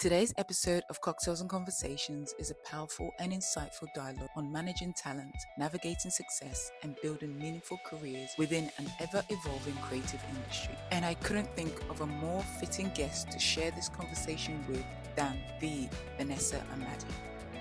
Today's episode of Cocktails and Conversations is a powerful and insightful dialogue on managing talent, navigating success, and building meaningful careers within an ever-evolving creative industry. And I couldn't think of a more fitting guest to share this conversation with than the Vannessa Amadi,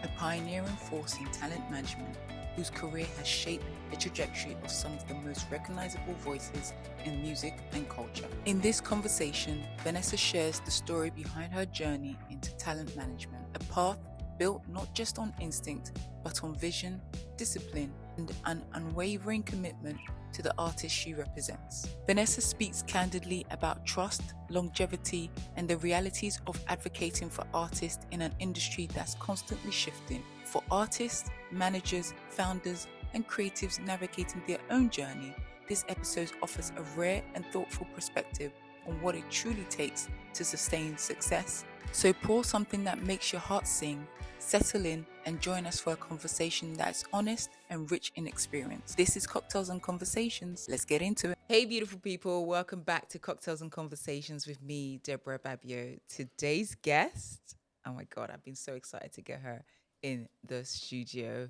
a pioneering force in talent management whose career has shaped the trajectory of some of the most recognizable voices in music and culture. In this conversation, Vannessa shares the story behind her journey into talent management, a path built not just on instinct, but on vision, discipline, and an unwavering commitment to the artist she represents. Vannessa speaks candidly about trust, longevity, and the realities of advocating for artists in an industry that's constantly shifting. For artists, managers, founders, and creatives navigating their own journey, this episode offers a rare and thoughtful perspective on what it truly takes to sustain success. So pour something that makes your heart sing, settle in, and join us for a conversation that's honest and rich in experience. This is Cocktails and Conversations. Let's get into it. Hey, beautiful people. Welcome back to Cocktails and Conversations with me, Deborah Babio. Today's guest, oh my God, I've been so excited to get her in the studio.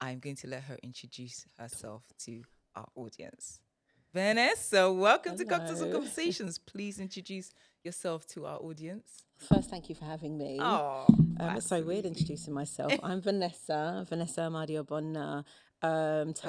I'm going to let her introduce herself to our audience. Vanessa, welcome to Cocktails and Conversations. Please introduce yourself to our audience. First, thank you for having me. Oh, it's so weird introducing myself. I'm Vanessa Amadi Bonner, talent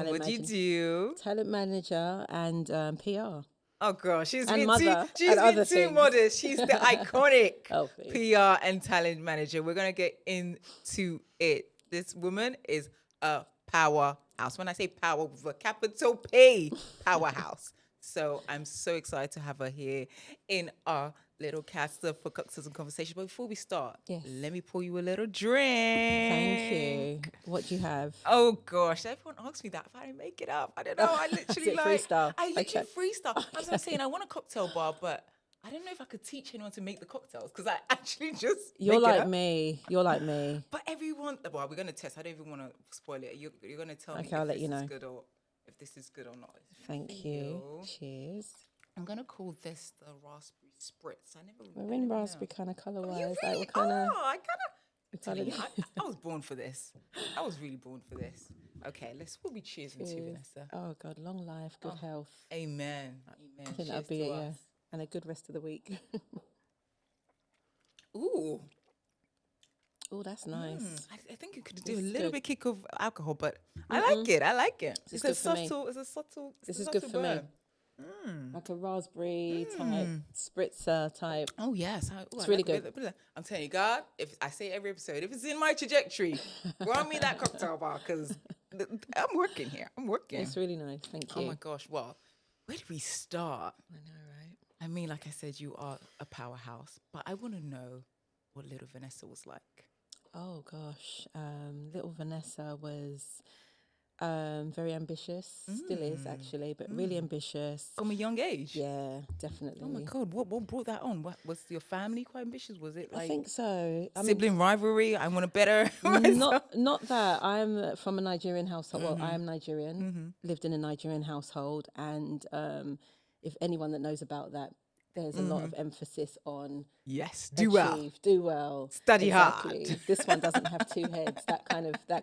manager and PR. Oh, girl, she's and been mother, too, she's been too modest. She's the iconic PR and talent manager. We're going to get into it. This woman is a powerhouse. When I say power with a capital P, powerhouse. So I'm so excited to have her here in our little cast for Cocktails and Conversation. But before we start, let me pour you a little drink. Thank you. What do you have? Oh gosh, everyone asks me that if I didn't make it up. I don't know. I literally freestyle. I literally freestyle. As I was saying, I want a cocktail bar, but I don't know if I could teach anyone to make the cocktails because I actually just You're like me. You're like me. But everyone, well, we're gonna test. I don't even want to spoil it. You're gonna tell me I'll if let this you know. is good or if this is good or not. Thank you. Cheers. I'm gonna call this the raspberry spritz. We're in raspberry kind of color wise. Really? Like we're kind of. I was born for this. I was really born for this. Okay, we'll be cheersing to Vanessa. Oh God, long life, good health. Amen. Amen. I think that'll be it, yeah. And a good rest of the week. Ooh. Oh, that's nice. I think you could do a little bit kick of alcohol, but I like it. I like it. It's a subtle. It's a subtle. This is good for me. Like a raspberry type spritzer type. Oh yes, it's really good. I'm telling you, God, if I say every episode, if it's in my trajectory, run me that cocktail bar because I'm working here. I'm working. It's really nice. Thank you. Oh my gosh. Well, where do we start? I know, right? I mean, like I said, you are a powerhouse, but I want to know what little Vanessa was like. Oh gosh, little Vanessa was very ambitious, still is actually, but really ambitious. From a young age? Yeah, definitely. Oh my God, what brought that on? What was your family quite ambitious? Was it like I think so. Sibling rivalry? I want to better not that. I'm from a Nigerian household. Well, I am Nigerian, lived in a Nigerian household, and if anyone that knows about that, there's a lot of emphasis on do well, study hard. This one doesn't have two heads. That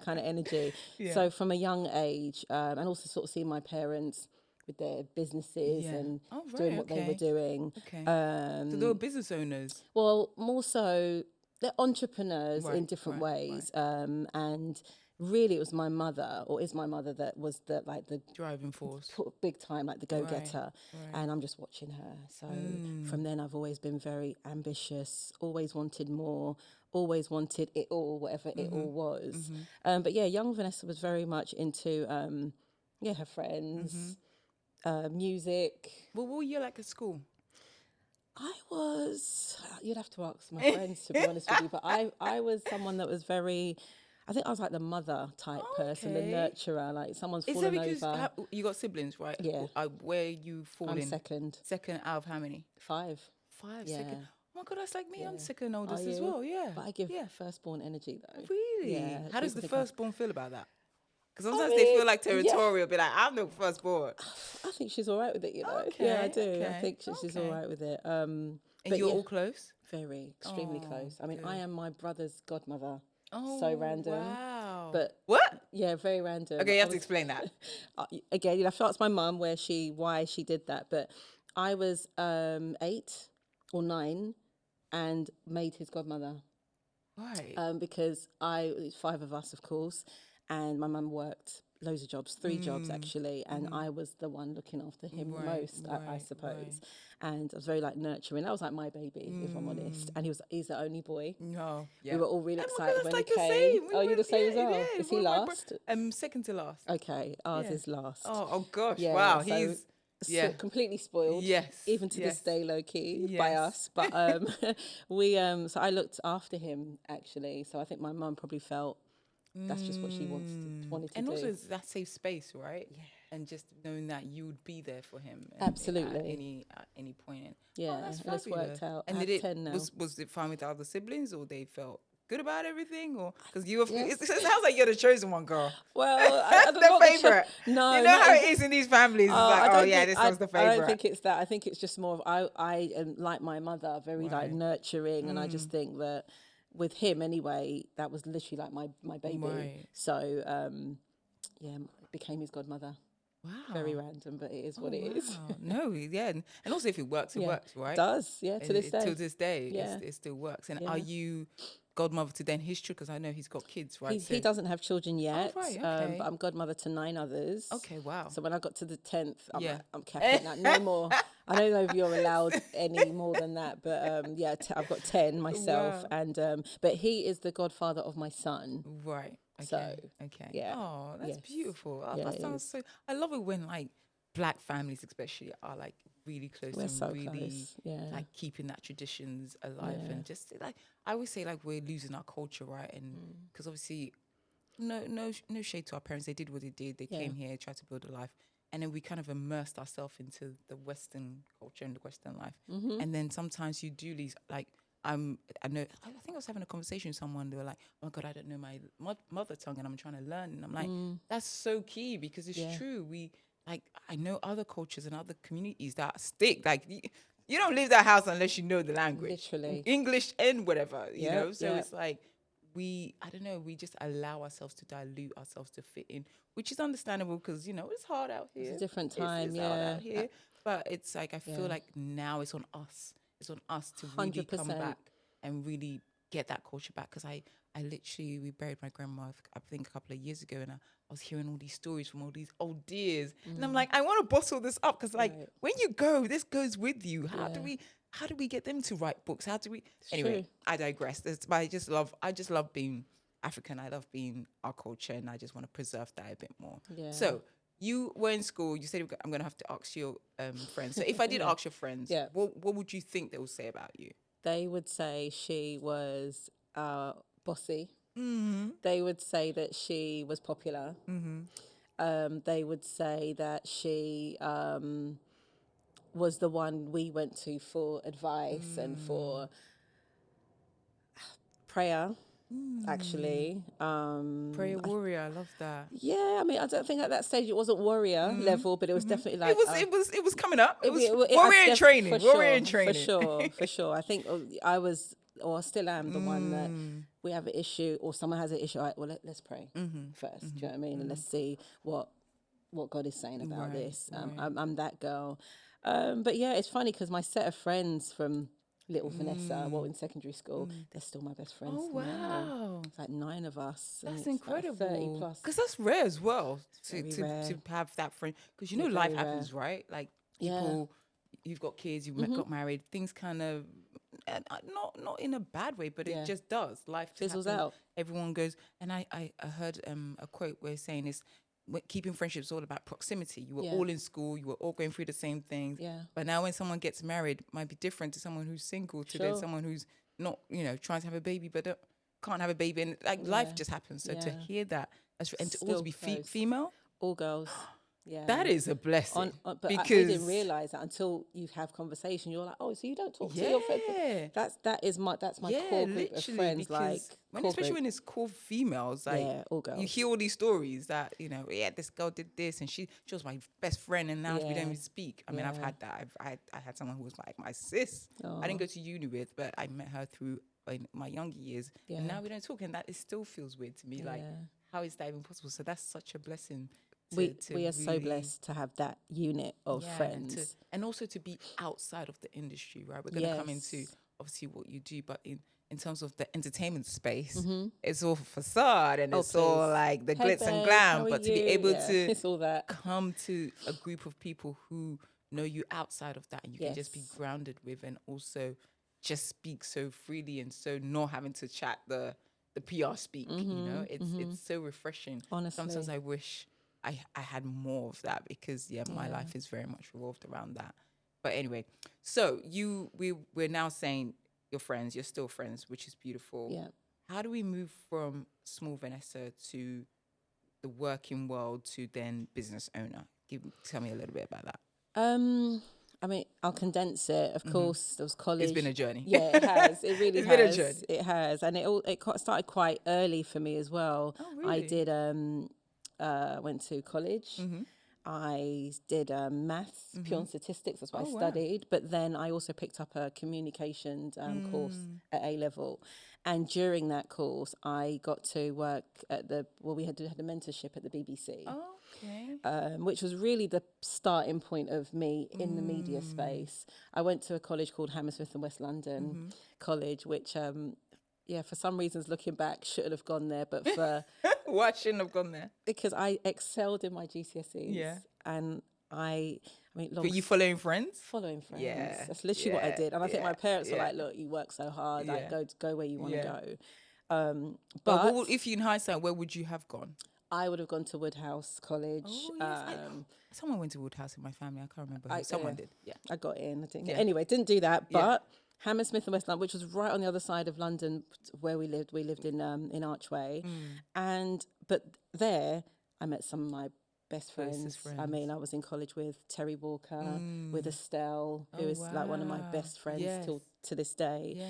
kind of energy. Yeah. So from a young age, and also sort of seeing my parents with their businesses and doing what they were doing. Okay. So they were business owners. Well, more so they're entrepreneurs in different ways, and. Really, it was my mother, or is my mother, that was the driving force, big time, like the go-getter, and I'm just watching her. So from then, I've always been very ambitious, always wanted more, always wanted it all, whatever it all was. But yeah, young Vanessa was very much into her friends, music. Well, what were you like at school? You'd have to ask my friends to be honest with you, but I was someone that was very. I think I was like the mother type person, the nurturer, like someone's fallen over. You got siblings, right? Yeah. Where you falling? I'm second. Second out of how many? 5. Yeah. Second. Oh my God, that's like me. I'm second oldest as well, yeah. But I give firstborn energy though. Really? Yeah. How does the firstborn feel about that? Because sometimes they feel like territorial, be like, I'm the firstborn. I think she's all right with it, you know. Okay, yeah, I do. I think she's all right with it. And you're all close? Very, extremely close. I mean, good. I am my brother's godmother. Oh, So random. wow. But What? yeah, very random. Okay, you have to explain that. Again, you'll have to ask my mum why she did that. But I was 8 or 9 and made his godmother. Right. Because it's 5 of us, of course, and my mum worked loads of jobs, 3 jobs actually, and I was the one looking after him the most, I suppose. And I was very nurturing. That was like my baby, if I'm honest. And he's the only boy. No, yeah. We were all really Oh my God, excited that's when he like the came. same. Oh, you the same as well? Yeah. Is he One of my last? second to last. Okay, ours is last. Oh gosh, Yeah, wow. so He's completely spoiled. Yes, Even to this day, low key by Yes. us. But so I looked after him actually. So I think my mum probably felt that's just what she wanted to and do. also it's that safe space, right? Yeah. And just knowing that you would be there for him. Absolutely. At any point. Yeah, that's and it's worked out. And I have 10 now. Was it fine with the other siblings, or they felt good about everything, or because it Yes. sounds like you're the chosen one, girl. Well, I don't know the favorite. No, you know how it is in these families. It's like, this one's the favorite. I don't think it's that. I think it's just more of I am like my mother, very nurturing, and I just think that with him anyway, that was literally like my baby. Right. So it became his godmother. Wow. Very random, but it is what it is. No, yeah. And also if it works, it works, right? It does, yeah, to this day. To this day, Yeah. it still works. And are you godmother to then his children? Because I know he's got kids, right? He doesn't have children yet, right, okay. but I'm godmother to 9 others. Okay, wow. So when I got to the 10th, I'm capping that. No more. I don't know if you're allowed any more than that, but I've got 10 myself. Wow. And but he is the godfather of my son. Right. Okay. So, okay. Yeah. Oh, that's beautiful. Oh, Yeah, that sounds so. I love it when Black families especially are really close. We're and so really close. Yeah. Keeping that traditions alive and just I always say we're losing our culture, right? And because obviously no shade to our parents, they did what they did. They came here, tried to build a life, and then we kind of immersed ourselves into the Western culture and the Western life. And then sometimes you do lose I think I was having a conversation with someone. They were like, "Oh my God, I don't know my mother tongue, and I'm trying to learn." And I'm like, "That's so key because it's true. We I know other cultures and other communities that stick. You don't leave that house unless you know the language, literally English and whatever. You know, so Yep. it's we just allow ourselves to dilute ourselves to fit in, which is understandable because it's hard out here. It's a different time, it's hard out here, but it's I feel like now it's on us. It's on us to really 100%. come back and really get that culture back. Because I literally, we buried my grandma, I think a couple of years ago, and I was hearing all these stories from all these old dears. And I'm like, I want to bottle this up because when you go, this goes with you. How do we get them to write books? How do we? Anyway, I digress. I just love being African. I love being our culture, and I just want to preserve that a bit more. Yeah. So you were in school. You said I'm going to have to ask your friends. So if I did ask your friends, what would you think they would say about you? They would say she was bossy. Mm-hmm. They would say that she was popular. Mm-hmm. They would say that she was the one we went to for advice and for prayer. Actually, Prayer warrior, I love that. Yeah, I mean, I don't think at that stage it wasn't warrior level, but it was definitely it was coming up. It was warrior warrior in training. Warrior in training. For sure. I think I was, or still am, the one that we have an issue or someone has an issue. All right, well, let's pray first. Do you know what I mean? And let's see what God is saying about this. I'm that girl. But yeah, it's funny because my set of friends from little Vannessa, in secondary school, they're still my best friends. Oh, wow. Now. It's 9 of us. That's incredible. 30 plus. Because that's rare as well rare. To have that friend. Because life happens, right? People, you've got kids, you've got married, things kind of, not in a bad way, but it just does. Life just fizzles happens. out. Everyone goes, and I heard a quote where it's saying is, keeping friendships is all about proximity. You were all in school, you were all going through the same things. Yeah. But now when someone gets married, it might be different to someone who's single, to then someone who's not, trying to have a baby, but can't have a baby. And life just happens. So to hear that, and to always be female. All girls. Yeah. That is a blessing. But because we didn't realize that until you have conversation. You're like, oh, so you don't talk to your friends? That's my core group of friends. Because especially when it's core females, like all girls. you hear all these stories that this girl did this and she was my best friend and now we don't even speak. I mean, I've had that. I had someone who was like my sis. I didn't go to uni with, but I met her through in my younger years, and now we don't talk, and that it still feels weird to me. Like, how is that even possible? So that's such a blessing. We are so blessed to have that unit of friends. And also to be outside of the industry, right? We're going to come into, obviously, what you do, but in terms of the entertainment space, it's all facade and it's all like the glitz and glam. But to be able to it's all that. come to a group of people who know you outside of that and you can just be grounded with and also just speak so freely and so not having to chat the PR speak, it's so refreshing. Honestly. Sometimes I wish I had more of that because my life is very much revolved around that. But anyway, so we're now saying you're friends, you're still friends, which is beautiful. Yeah. How do we move from small Vannessa to the working world to then business owner? Tell me a little bit about that. I mean, I'll condense it. Of course, there was college. It's been a journey. Yeah, it has. It really it's has. Been a journey. It has, and it started quite early for me as well. Oh, really? I did went to college. I did maths, pure statistics. That's what I studied. Wow. But then I also picked up a communications course at A level. And during that course, I got to work at we had a mentorship at the BBC. Oh, okay. Which was really the starting point of me in the media space. I went to a college called Hammersmith and West London College, which, for some reasons, looking back, shouldn't have gone there. But for why shouldn't have gone there? Because I excelled in my GCSEs. Yeah. And But you following friends? Following friends. Yeah. That's literally what I did. And I think my parents were like, look, you work so hard, like go where you want to go. But if you, in hindsight, where would you have gone? I would have gone to Woodhouse College. Oh, yes. Someone went to Woodhouse in my family. I can't remember. Someone did. Yeah. I got in. I didn't. Anyway, didn't do that. But Hammersmith and West London, which was right on the other side of London where we lived. We lived in Archway. But there I met some of my best friends. I mean, I was in college with Terry Walker, with Estelle, who is like one of my best friends till to this day.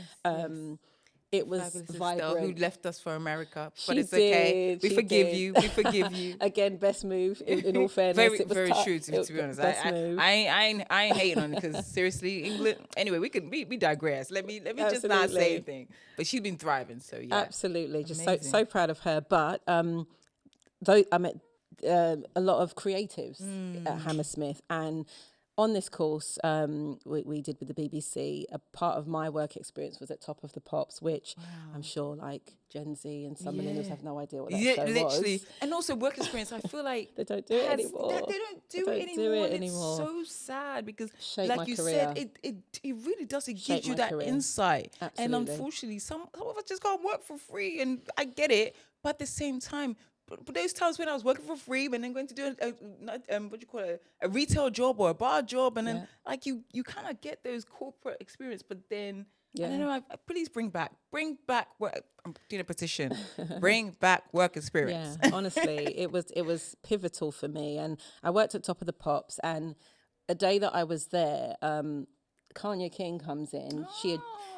It was fabulous vibrant. Estelle, who left us for America, but it's okay. We forgive you. We forgive you. Again, best move. In all fairness, very true. To be honest, I ain't hating on it because seriously, England. Anyway, we digress. Let me just not say anything. But she's been thriving, so yeah, absolutely. Just so proud of her. But though I met a lot of creatives at Hammersmith, and on this course we did with the BBC, a part of my work experience was at Top of the Pops, which I'm sure like Gen Z and some millennials have no idea what that show literally was. And also work experience, I feel like they don't do it anymore. They don't do it anymore. It's so sad because like you said, it really does. It gives you that insight. Absolutely. And unfortunately some of us just can't work for free, and I get it, but at the same time, but those times when I was working for free and then going to do a retail job or a bar job, and then like you kind of get those corporate experience, but then I don't know. Please bring back work. I'm doing a petition. Bring back work experience. Yeah, honestly, it was pivotal for me, and I worked at Top of the Pops, and a day that I was there, Kanya King comes in.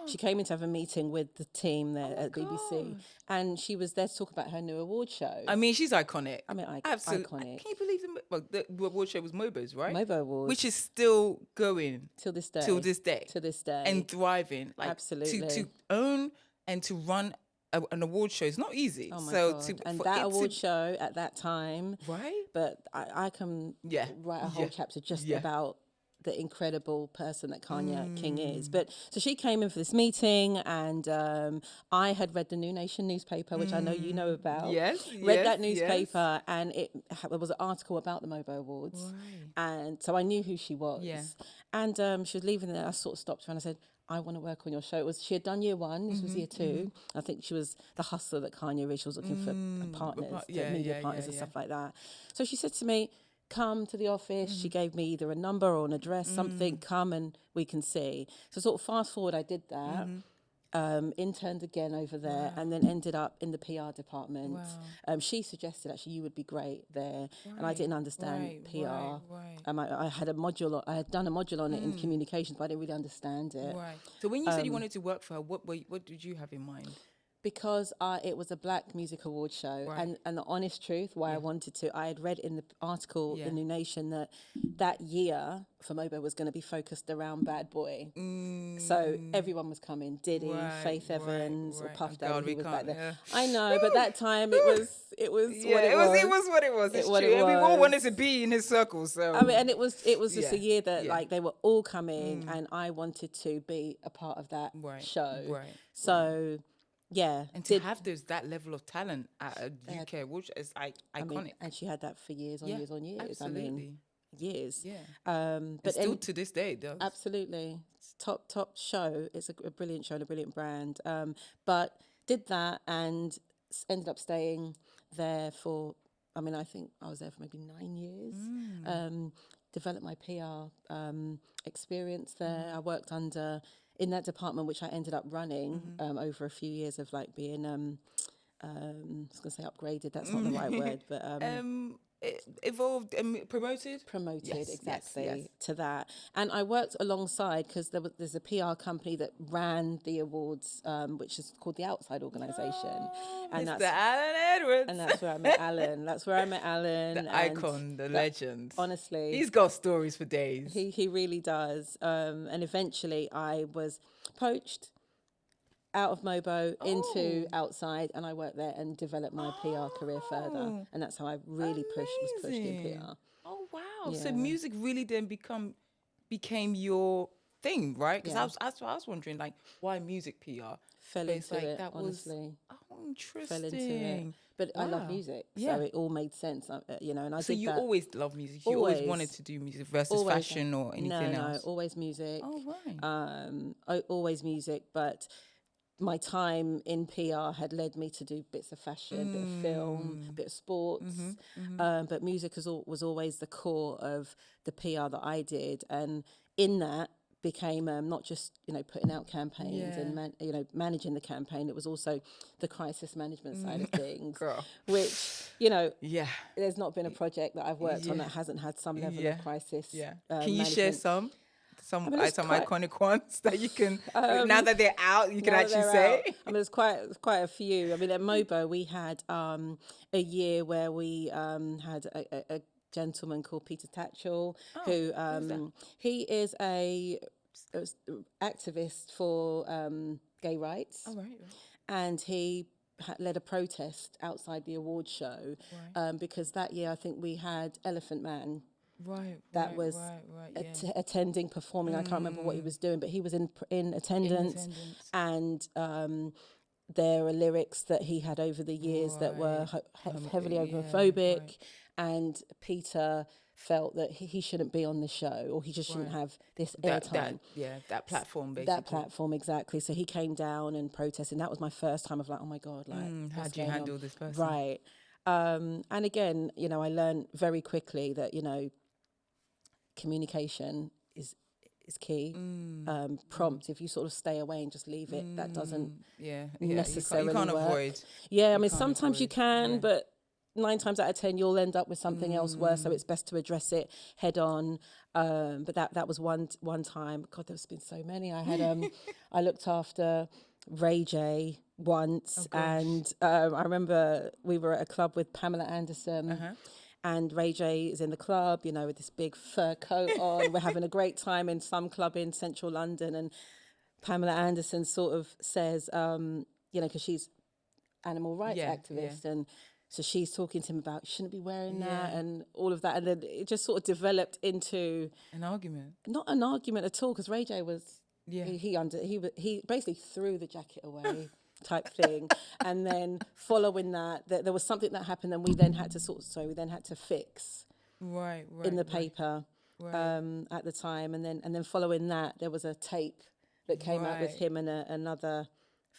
She came in to have a meeting with the team there at BBC, and she was there to talk about her new award show. I mean, she's iconic. I mean, absolutely iconic. Can you believe the award show was MOBO's, right? MOBO Awards, which is still going till this day, and thriving. Like, absolutely, to own and to run an award show is not easy. Oh my God. And that award show at that time, right? But I can write a whole chapter just about the incredible person that Kanya King is. But so she came in for this meeting, and I had read the New Nation newspaper, which I know you know about. Read that newspaper, and there was an article about the MOBO Awards, and so I knew who she was. And she was leaving there. I sort of stopped her and I said, I want to work on your show. She had done year one. This was year two. I think she was the hustler that Kanya is. She was looking for partners, media partners and stuff like that. So she said to me, come to the office. She gave me either a number or an address, something, come and we can see. So sort of fast forward, I did that. interned again over there, and then ended up in the PR department. She suggested actually you would be great there, and I didn't understand PR. I had done a module on it in communications, but I didn't really understand it. So when you said you wanted to work for her, what did you have in mind? Because it was a Black Music Awards show, and the honest truth, why I wanted to, I had read in the article in New Nation that year for MOBO was going to be focused around Bad Boy. So everyone was coming, Diddy, Faith Evans, or Puff Daddy, he was back there. Yeah. I know, but that time it was what it was. It was what it was. It's true. We all wanted to be in his circle. So I mean, and it was just a year that like they were all coming, and I wanted to be a part of that show. So. Yeah, and to have that level of talent at a UK, which is iconic. I mean, and she had that for years on years on years. Absolutely. I mean, years. Yeah. But still to this day, it does. Absolutely, it's top show. It's a brilliant show and a brilliant brand. But did that and ended up staying there for. I mean, I think I was there for maybe 9 years. Developed my PR experience there. I worked in that department, which I ended up running over a few years of like being, I was going to say upgraded. That's not the right word, but evolved and promoted. Exactly to that. And I worked alongside because there's a PR company that ran the awards, which is called the Outside Organisation, and that's Alan Edwards. And that's where I met Alan. The icon, the legend. Honestly, he's got stories for days. He really does. And eventually, I was poached out of MOBO into Outside, and I worked there and developed my PR career further, and that's how I really was pushed in PR. Oh wow! Yeah. So music really then became your thing, right? Because I was wondering, like, why music PR? Fell into it, that honestly. Interesting. Fell into it. But I love music, so it all made sense, and I so did you that. Always loved music. You always wanted to do music versus fashion or anything else. No, always music. Oh right. Always music, but my time in PR had led me to do bits of fashion, a bit of film, a bit of sports. But music was always the core of the PR that I did. And in that became not just, putting out campaigns and, managing the campaign. It was also the crisis management side of things, which, there's not been a project that I've worked on that hasn't had some level of crisis. Can you share some? Some iconic ones that you can now that they're out, you can actually say. I mean, there's quite a few. I mean, at MOBO we had a year where we had a gentleman called Peter Tatchell, who he is a activist for gay rights. Oh, right. And he led a protest outside the awards show because that year I think we had Elephant Man. That was attending, performing. I can't remember what he was doing, but he was in attendance. And there are lyrics that he had over the years that were heavily homophobic, and Peter felt that he shouldn't be on the show, or he just shouldn't have this airtime. That platform, basically. That platform, exactly. So he came down and protested, and that was my first time of like, oh my God, like, how do you handle this person? Right. And again, I learned very quickly that, communication is key. Prompt, if you sort of stay away and just leave it, that doesn't necessarily you can't work. Avoid. Yeah, I mean, sometimes you can, but 9 times out of 10 you'll end up with something else worse, so it's best to address it head on. But that was one time. God, there's been so many. I had I looked after Ray J once, and I remember we were at a club with Pamela Anderson. And Ray J is in the club, with this big fur coat on. We're having a great time in some club in central London. And Pamela Anderson sort of says, because she's animal rights activist. And so she's talking to him about, you shouldn't be wearing that and all of that. And then it just sort of developed into... an argument. Not an argument at all, because Ray J was... He basically threw the jacket away. Type thing. And then following that, there was something that happened, and we then had to fix in the paper at the time, and then following that there was a tape that came out with him and another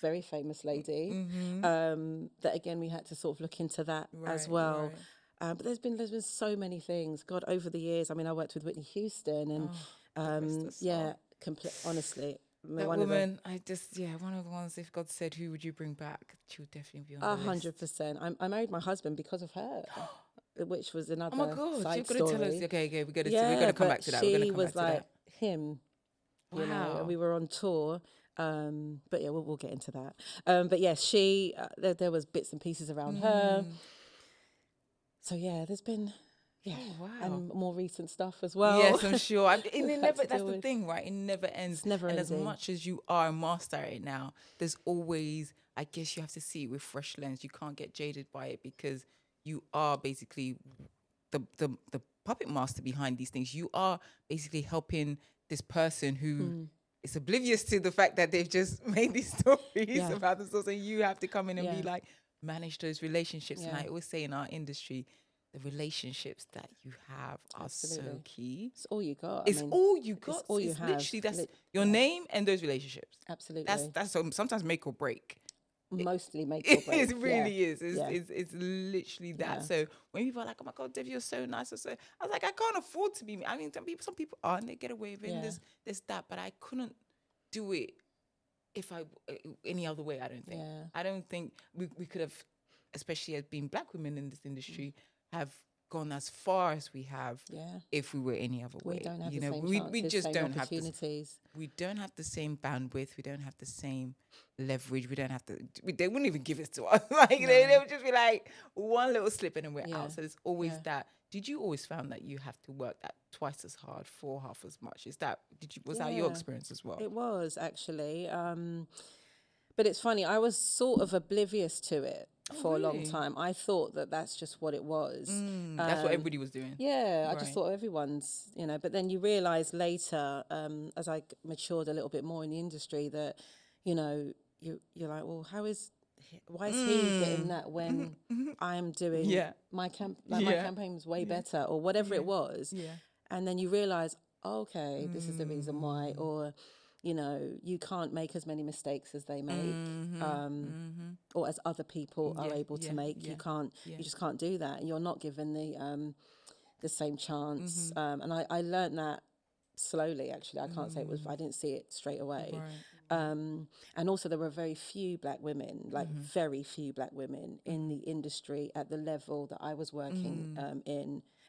very famous lady that again we had to sort of look into that as well. But there's been so many things, God, over the years. I mean, I worked with Whitney Houston and honestly, That woman, one of the ones, if God said, who would you bring back? She would definitely be on the list. 100%. I married my husband because of her, which was another oh my God, side you're story. going to tell us. Okay, we're going to come back to that. We're going to come back to that. Him, wow. You know, and we were on tour. But yeah, we'll get into that. But yeah, there was bits and pieces around her. So yeah, there's been, wow. and more recent stuff as well. Yes, I'm sure. That's the thing, right? It never ends. It's never ending. As much as you are a master at it now, there's always, I guess you have to see it with fresh lens. You can't get jaded by it because you are basically the puppet master behind these things. You are basically helping this person who is oblivious to the fact that they've just made these stories about themselves, and you have to come in and be like, manage those relationships. And I always say in our industry, the relationships that you have are so key. It's all you got. It's all you got. It's all you have. Literally, that's your name and those relationships. Absolutely. That's sometimes make or break. Mostly make or break. It really is. It's literally that. Yeah. So when people are like, "Oh my God, Dev, you're so nice," I was like, I can't afford to be me. I mean, some people are, and they get away with it. There's that, but I couldn't do it if I any other way. I don't think. Yeah. I don't think we could have, especially as being Black women in this industry, have gone as far as we have if we were any other way. We don't have the same chances, we just same don't opportunities. We don't have the same bandwidth. We don't have the same leverage. We don't have to. They wouldn't even give it to us. They would just be like one little slip and then we're out. So there's always that. Did you always found that you have to work that twice as hard for half as much? Was that your experience as well? It was actually. But it's funny. I was sort of oblivious to it for a long time. I thought that that's just what it was. That's what everybody was doing. Yeah, I just thought everyone's, but then you realise later, as I matured a little bit more in the industry, that, you're like, well, why is he getting that when I'm doing my campaign was way better or whatever it was. Yeah. And then you realise, okay, this is the reason why, or you can't make as many mistakes as they make, or as other people are able to make. You can't. You just can't do that. You're not given the same chance. And I learned that slowly. Actually, I can't say it was. I didn't see it straight away. Right. And also, there were very few Black women, very few Black women in the industry at the level that I was working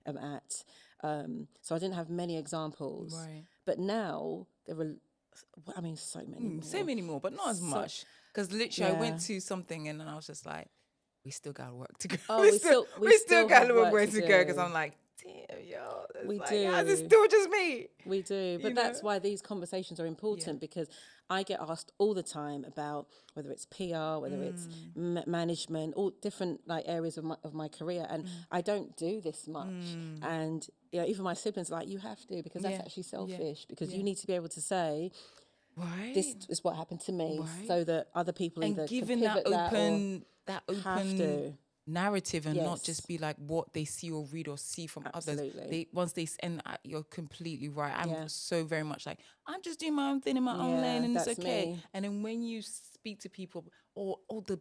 at. So I didn't have many examples. Right. But now there were. So many more. So many more, but not as much. Because literally I went to something and then I was just like, we still got work to go. Oh, we still got work to go because I'm like, damn, yo. We do. It's still just me. We do. But that's why these conversations are important because I get asked all the time about whether it's PR, whether it's management, all different areas of my career. And I don't do this much. And even my siblings are like, you have to, because that's actually selfish, because you need to be able to say, this is what happened to me, so that other people either given can pivot that open narrative and not just be like what they see or read or see from others. You're completely right. I'm so very much like, I'm just doing my own thing in my own lane and it's okay. Me. And then when you speak to people or the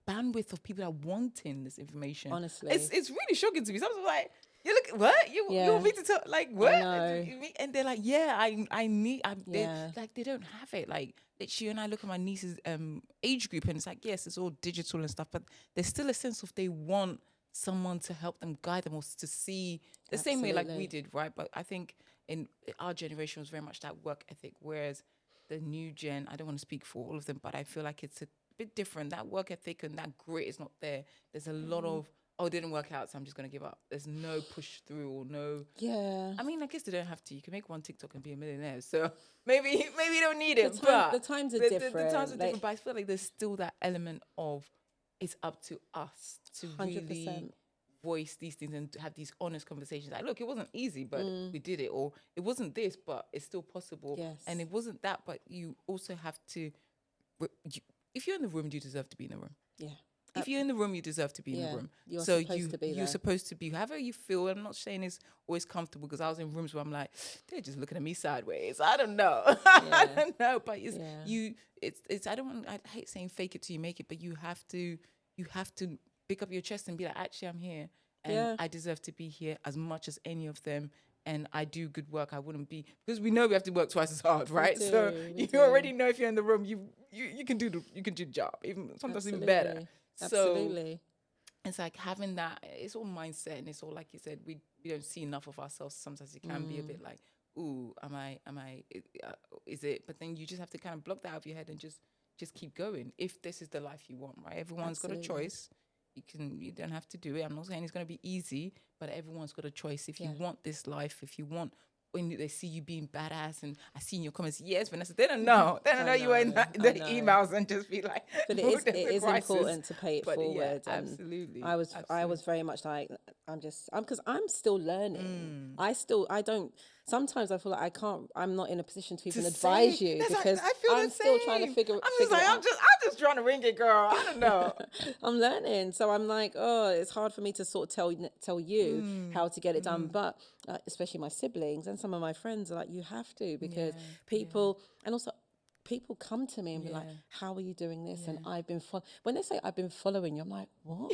bandwidth of people that are wanting this information, honestly, it's really shocking to me. Sometimes I'm like, you look, what? You want me to tell, like, what? And they're like, I need, they don't have it. Like, literally, and I look at my niece's age group and it's like, yes, it's all digital and stuff, but there's still a sense of they want someone to help them, guide them, or to see the same way like we did, right? But I think in our generation was very much that work ethic, whereas the new gen, I don't want to speak for all of them, but I feel like it's a bit different. That work ethic and that grit is not there. There's a lot of, it didn't work out, so I'm just going to give up. There's no push through or no... Yeah. I mean, I guess they don't have to. You can make one TikTok and be a millionaire, so maybe you don't need it. The times are different. The times are different, but I feel like there's still that element of it's up to us to 100%. Really voice these things and to have these honest conversations. Like, look, it wasn't easy, but we did it. Or it wasn't this, but it's still possible. Yes. And it wasn't that, but you also have to... If you're in the room, you deserve to be in the room. Yeah. If you're in the room, you deserve to be in the room. You're supposed to be, however you feel. I'm not saying it's always comfortable, because I was in rooms where I'm like, they're just looking at me sideways. I don't know. I don't know. But I hate saying fake it till you make it, but you have to pick up your chest and be like, actually, I'm here. And I deserve to be here as much as any of them. and I do good work, I wouldn't be, because we know we have to work twice as hard, right? So we you do. already know if you're in the room, you can do the job, even sometimes even better. Absolutely. So it's like having that, it's all mindset, and it's all, like you said, we don't see enough of ourselves. Sometimes it can be a bit like, ooh, is it? But then you just have to kind of block that out of your head and just keep going. If this is the life you want, right? Everyone's got a choice. You don't have to do it. I'm not saying it's going to be easy, but everyone's got a choice. If you want this life, if you want, when they see you being badass, and I see in your comments, yes, Vanessa, they don't know. They don't know you were in the emails and just be like, but it is important to pay it forward. Yeah, absolutely. I was very much like, because I'm still learning. Sometimes I feel like I'm not in a position to even advise you, because I'm still trying to figure it out. I'm just trying to ring it, girl. I don't know. I'm learning. So I'm like, it's hard for me to sort of tell you how to get it done. But especially my siblings and some of my friends are like, you have to, because people, and also people come to me and be like, how are you doing this? And I've been when they say I've been following you, I'm like, what?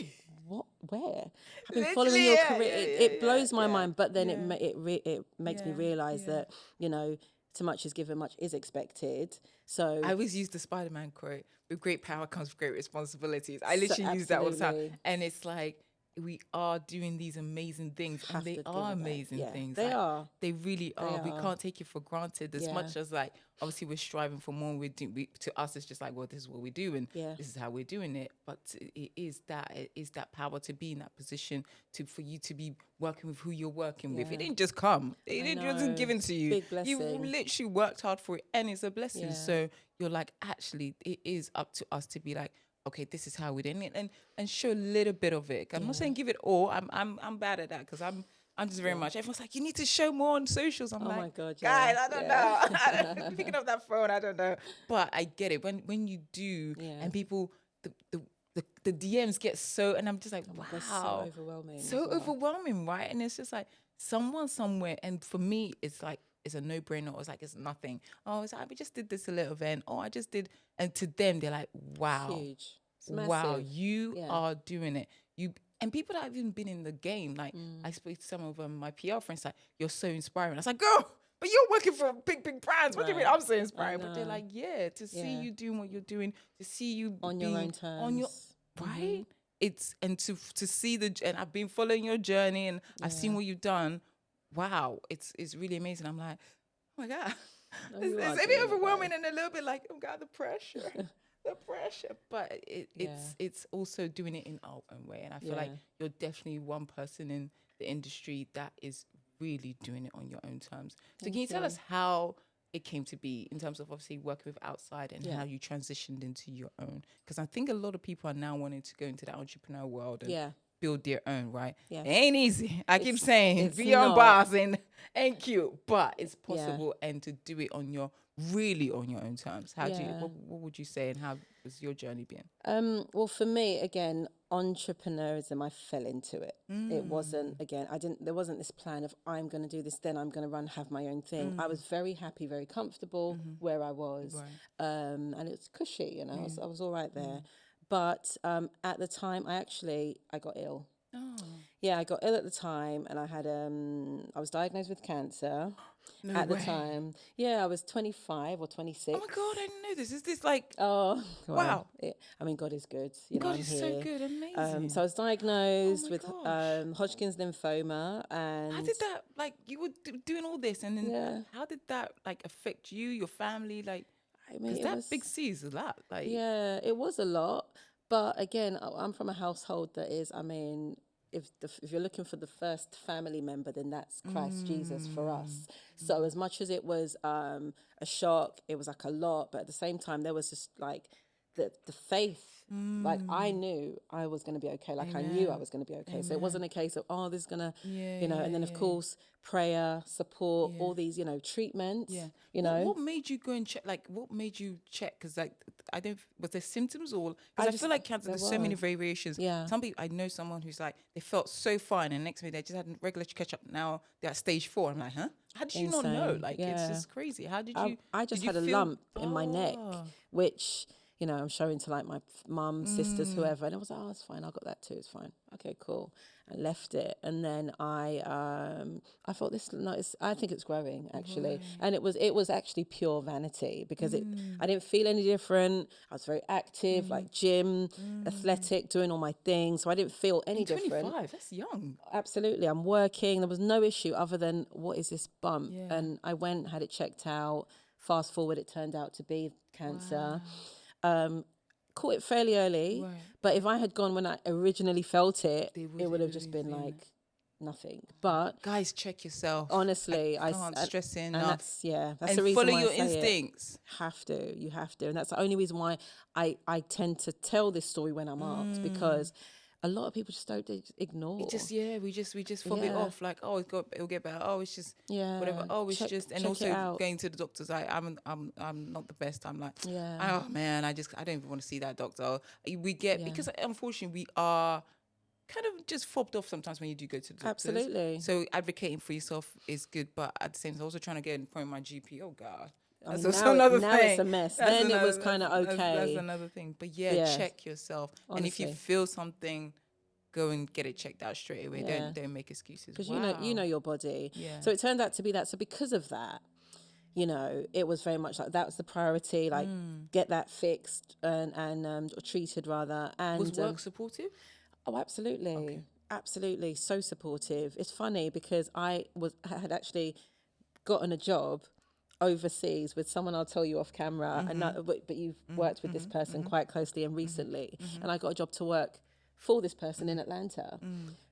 Where? I've been following your career. It blows my mind, but then it makes me realize that, too much is given, much is expected. So I always use the Spider-Man quote: with great power comes great responsibilities. I literally use that all the time. And it's like, we are doing these amazing things, and they are amazing things. They are. They really are. We can't take it for granted, as much as, like, obviously we're striving for more. To us, it's just like, well, this is what we do, and this is how we're doing it. But it is that power to be in that position, for you to be working with who you're working with. It didn't just come. It wasn't given to you. Big blessing. You literally worked hard for it, and it's a blessing. So you're like, actually, it is up to us to be like, okay, this is how we did it, and show a little bit of it. I'm not saying give it all. I'm bad at that, because I'm just very much. Everyone's like, you need to show more on socials. I'm like, my God, guys, I don't know. Picking up that phone, I don't know. But I get it when you do, and people, the DMs get so, and I'm just like, wow, that's so overwhelming. Overwhelming, right? And it's just like, someone somewhere, and for me, it's like, it's a no-brainer, or it's like, it's nothing. Oh, it's like, we just did this a little event. Oh, I just did. And to them, they're like, wow. It's huge. It's wow, you are doing it. And people that have even been in the game, like, I spoke to some of my PR friends, like, you're so inspiring. I was like, girl, but you're working for big brands. What do you mean I'm so inspiring? But they're like, to see you doing what you're doing, to see you on your own terms. Right? It's, and to see and I've been following your journey, and I've seen what you've done. Wow, it's really amazing. I'm like, oh my God. It's a bit overwhelming, and a little bit like, oh God, the pressure. The pressure. But it's also doing it in our own way. And I feel like you're definitely one person in the industry that is really doing it on your own terms. So can you tell us how it came to be, in terms of obviously working with outside, and how you transitioned into your own? Because I think a lot of people are now wanting to go into the entrepreneur world and build their own, right? Yeah. It ain't easy. I keep saying, be your own boss, and ain't cute, but it's possible, and to do it on your own terms. How do you, what would you say, and how was your journey been? Well, for me, again, entrepreneurism, I fell into it. It wasn't, there wasn't this plan of, I'm going to do this, then I'm going to have my own thing. I was very happy, very comfortable where I was. Right. And it was cushy, I was all right there. But at the time, I got ill. Oh. Yeah, I got ill at the time, and I was diagnosed with cancer the time. Yeah, I was 25 or 26. Oh my God, I didn't know this. Is this like... Oh, wow. God is good. God is so good, amazing. So I was diagnosed with Hodgkin's lymphoma. And how did that, like, you were doing all this, and then how did that, like, affect you, your family? Like, because that big C is a lot. Like, yeah, it was a lot. But again, I'm from a household that is, if you're looking for the first family member, then that's Christ Jesus for us. So as much as it was a shock, it was like a lot, but at the same time, there was just like the faith. Like, I knew I was going to be okay. Like, Amen. I knew I was going to be okay. Amen. So it wasn't a case of, this is going to, and then of course, prayer, support, all these, treatments, What made you go and check? Like, what made you check? Because, like, was there symptoms, or, because I feel like cancer, there's so many variations. Yeah. Some people, I know someone who's like, they felt so fine, and next minute they just had a regular catch-up. Now they're at stage 4. I'm like, huh? How did you not know? Like, it's just crazy. How did you? I just had a lump in my neck, which... I'm showing to like my mum, sisters, whoever. And I was like, oh, it's fine. I got that too. It's fine. Okay, cool. I left it. And then I thought I think it's growing actually. Right. And it was actually pure vanity because I didn't feel any different. I was very active, like gym, athletic, doing all my things. So I didn't feel any different. 25, that's young. Absolutely. I'm working. There was no issue other than what is this bump? Yeah. And I went, had it checked out. Fast forward, it turned out to be cancer. Caught it fairly early, Right. but if I had gone when I originally felt it, it would have just really been like nothing. But guys, check yourself. honestly, I can't stress it and enough. that's And the reason follow why your I say instincts. you have to, and that's the only reason why I tend to tell this story when I'm asked, because a lot of people just don't ignore. It just we just fob it off like, oh, it'll get better. Oh, it's just whatever. Oh, it's just, and also going to the doctors. I'm not the best. I'm like, oh man, I don't even want to see that doctor. Because unfortunately we are kind of just fobbed off sometimes when you do go to the doctors. Absolutely. So advocating for yourself is good, but at the same time, also trying to get in front of my GP. Oh God. That's also another thing. Now it's a mess. Then it was kind of okay. That's another thing. But check yourself. Honestly. And if you feel something, go and get it checked out straight away. Don't make excuses. Because you know your body. Yeah. So it turned out to be that. So because of that, it was very much like that was the priority. Like get that fixed and treated rather. And was work supportive? Oh, absolutely. Okay. Absolutely. So supportive. It's funny because I had actually gotten a job overseas with someone I'll tell you off camera, but you've worked with this person quite closely and recently, and I got a job to work for this person in Atlanta.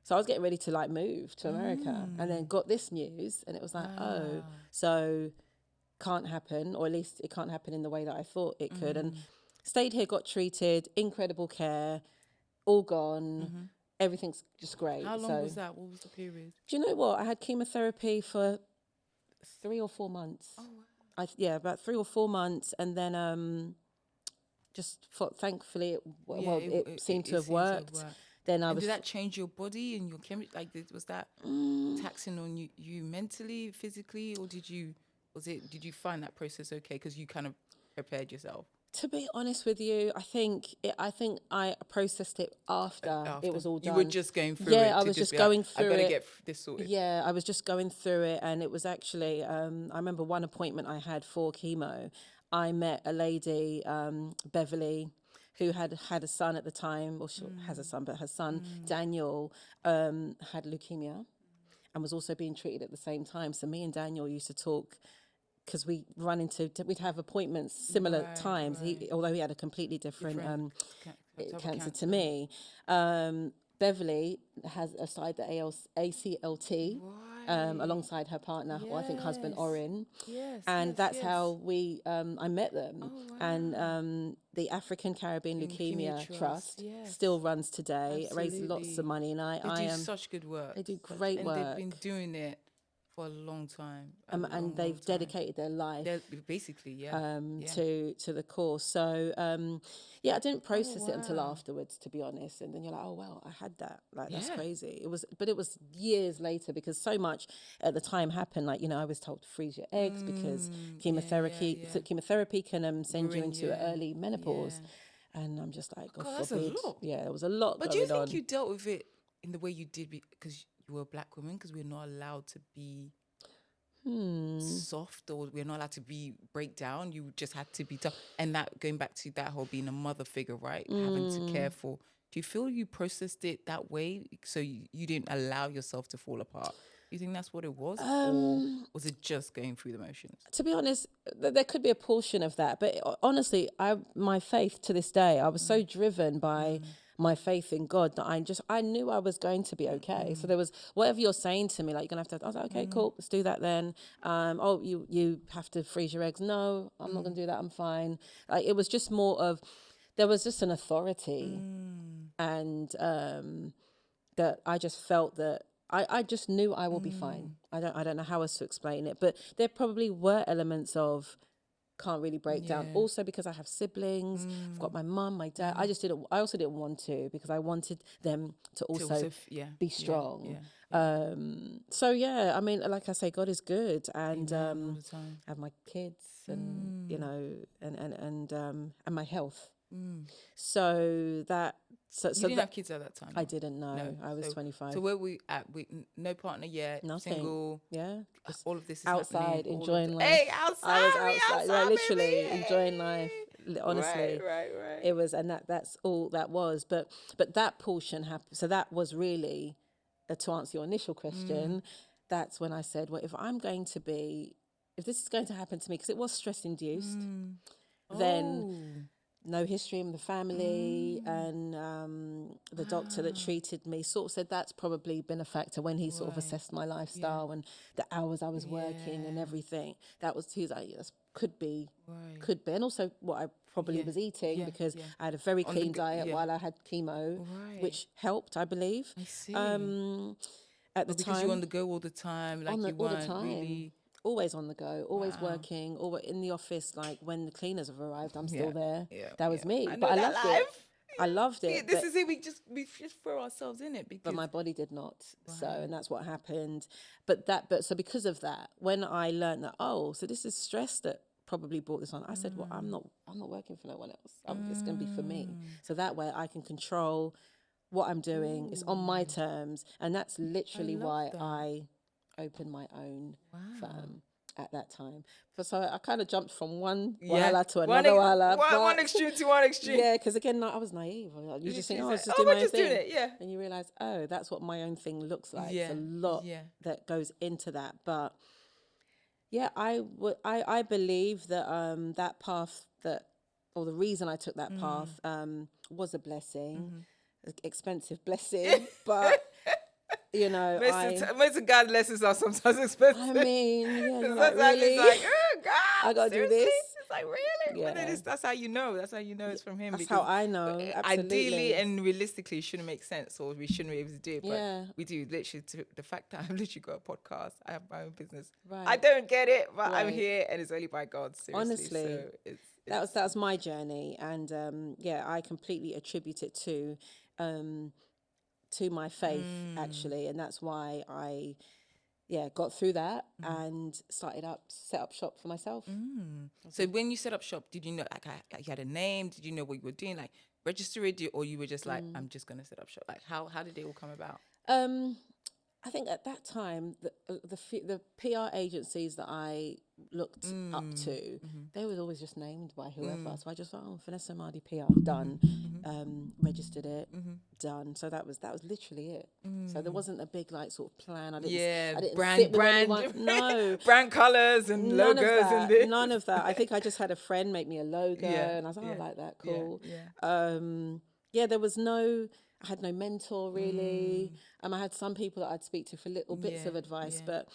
So I was getting ready to like move to America, and then got this news, and it was like, oh, so can't happen, or at least it can't happen in the way that I thought it could. And stayed here, got treated, incredible care, all gone. Everything's just great. How long was that? What was the period? Do you know what? I had chemotherapy for 3 or 4 months. Oh, wow. About 3 or 4 months, and then thankfully it seemed to have worked. Then did that change your body and your chemistry? Like, was that taxing on you mentally, physically, or did you find that process okay because you kind of prepared yourself? To be honest with you, I think I processed it after it was all done. You were just going through it. Yeah, I was just going through it. I better get this sorted. Yeah, I was just going through it, and it was actually. I remember one appointment I had for chemo. I met a lady, Beverly, who had a son at the time, or she has a son, but her son Daniel had leukemia, and was also being treated at the same time. So me and Daniel used to talk, because we'd have appointments similar times. Right. Although he had a completely different cancer to me. Beverly has started the ACLT alongside her partner, or I think husband Orin. And that's how I met them. Oh, wow. And the African Caribbean Leukemia Trust still runs today. It raises lots of money, and they do such good work. They do great work. And they've been doing it for a long time, and they've dedicated their life to the cause. So I didn't process it until afterwards, to be honest. And then you're like, oh well, I had that. Like that's crazy. It was years later, because so much at the time happened. Like I was told to freeze your eggs because chemotherapy can send you into early menopause, and I'm just like, God forbid. That's a lot. Yeah, there was a lot. But do you think you dealt with it in the way you did because you were a black woman, because we're not allowed to be soft, or we're not allowed to break down? You just had to be tough. And that, going back to that whole being a mother figure, right? Having to care for. Do you feel you processed it that way, so you didn't allow yourself to fall apart? Do you think that's what it was? Or was it just going through the motions? To be honest, there could be a portion of that. But honestly, my faith to this day, I was so driven by my faith in God that I knew I was going to be okay. So there was, whatever you're saying to me, like, you're going to have to, I was like, okay, cool, let's do that then. You have to freeze your eggs. No, I'm not going to do that. I'm fine. Like, it was just more of, there was just an authority. And that I just felt that I just knew I will be fine. I don't know how else to explain it, but there probably were elements of can't really break down. Also because I have siblings, I've got my mum, my dad. I also didn't want to, because I wanted them to also be strong. So I mean, like I say, God is good, and I have my kids, and and my health. So that You didn't have kids at that time? I didn't know. No. I was 25. So where we at? No partner yet. Nothing. Single. Yeah. All of this is outside, happening. enjoying life. Hey, outside. I was outside. Yeah, literally baby. enjoying life. Honestly. Right. It was, and that's all that was. But that portion happened. So that was really, to answer your initial question, that's when I said, well, if this is going to happen to me, because it was stress induced, then no history in the family, and the doctor that treated me sort of said that's probably been a factor when he sort of assessed my lifestyle and the hours I was working and everything. That was, he was like, yes, could be, and also what I probably was eating, because I had a very clean diet while I had chemo, which helped, I believe. I see. At the time, because you're on the go all the time, like all the time. Really always on the go, always working, always in the office. Like when the cleaners have arrived, I'm still there. That was me, but I loved it. I loved it. This is it. We just throw ourselves in it, but my body did not. So, and that's what happened. But so because of that, when I learned that, so this is stress that probably brought this on, I said, well, I'm not working for no one else. It's going to be for me. So that way I can control what I'm doing. It's on my terms, and that's literally why I opened my own firm at that time. So I kind of jumped from one wahala to another wahala. One extreme to one extreme. Yeah, because again, I was naive. You just think, I was just doing my own thing. Doing it, and you realise, that's what my own thing looks like. It's a lot that goes into that. But yeah, I believe that that path or the reason I took that path was a blessing, expensive blessing, but you know, most of God's lessons are sometimes expensive. I mean, yeah, like, really? It's like, oh God, I gotta do this. It's like, really? Yeah. But that's how you know. That's how you know it's from him. That's how I know. Absolutely. Ideally and realistically, it shouldn't make sense, or we shouldn't be able to do it. But we do. Literally, the fact that I've literally got a podcast, I have my own business. Right. I don't get it, but I'm here, and it's only by God. Seriously. Honestly, so that was my journey, and I completely attribute it to my faith, actually, and that's why I got through that and set up shop for myself. So when you set up shop, did you know, like, you had a name? Did you know what you were doing, like register it, or you were just like, I'm just gonna set up shop? Like, how did it all come about? I think at that time, the PR agencies that I looked up to, they were always just named by whoever. So I just thought, Vanessa Amadi PR, done. Registered it, done. So that was literally it. So there wasn't a big like sort of plan. I didn't brand no brand colors and logos and this. None of that. I think I just had a friend make me a logo, and I was like, I like that, cool. There was I had no mentor really. I had some people that I'd speak to for little bits of advice, but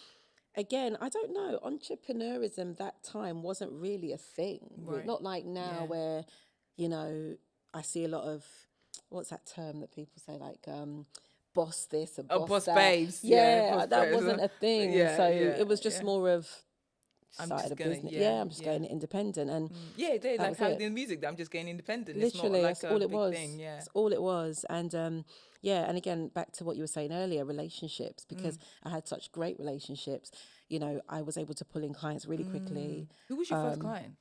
again, I don't know. Entrepreneurism that time wasn't really a thing. Right. Not like now where, you know, I see a lot of, what's that term that people say, like boss this or boss that. Babes. Yeah, that wasn't a thing. It was just more of, side of business. I'm just going independent, and like how in music, I'm just going independent. Literally, it's not like that's all it was. Thing, It's all it was, and and again, back to what you were saying earlier, relationships, because I had such great relationships. You know, I was able to pull in clients really quickly. Who was your first client?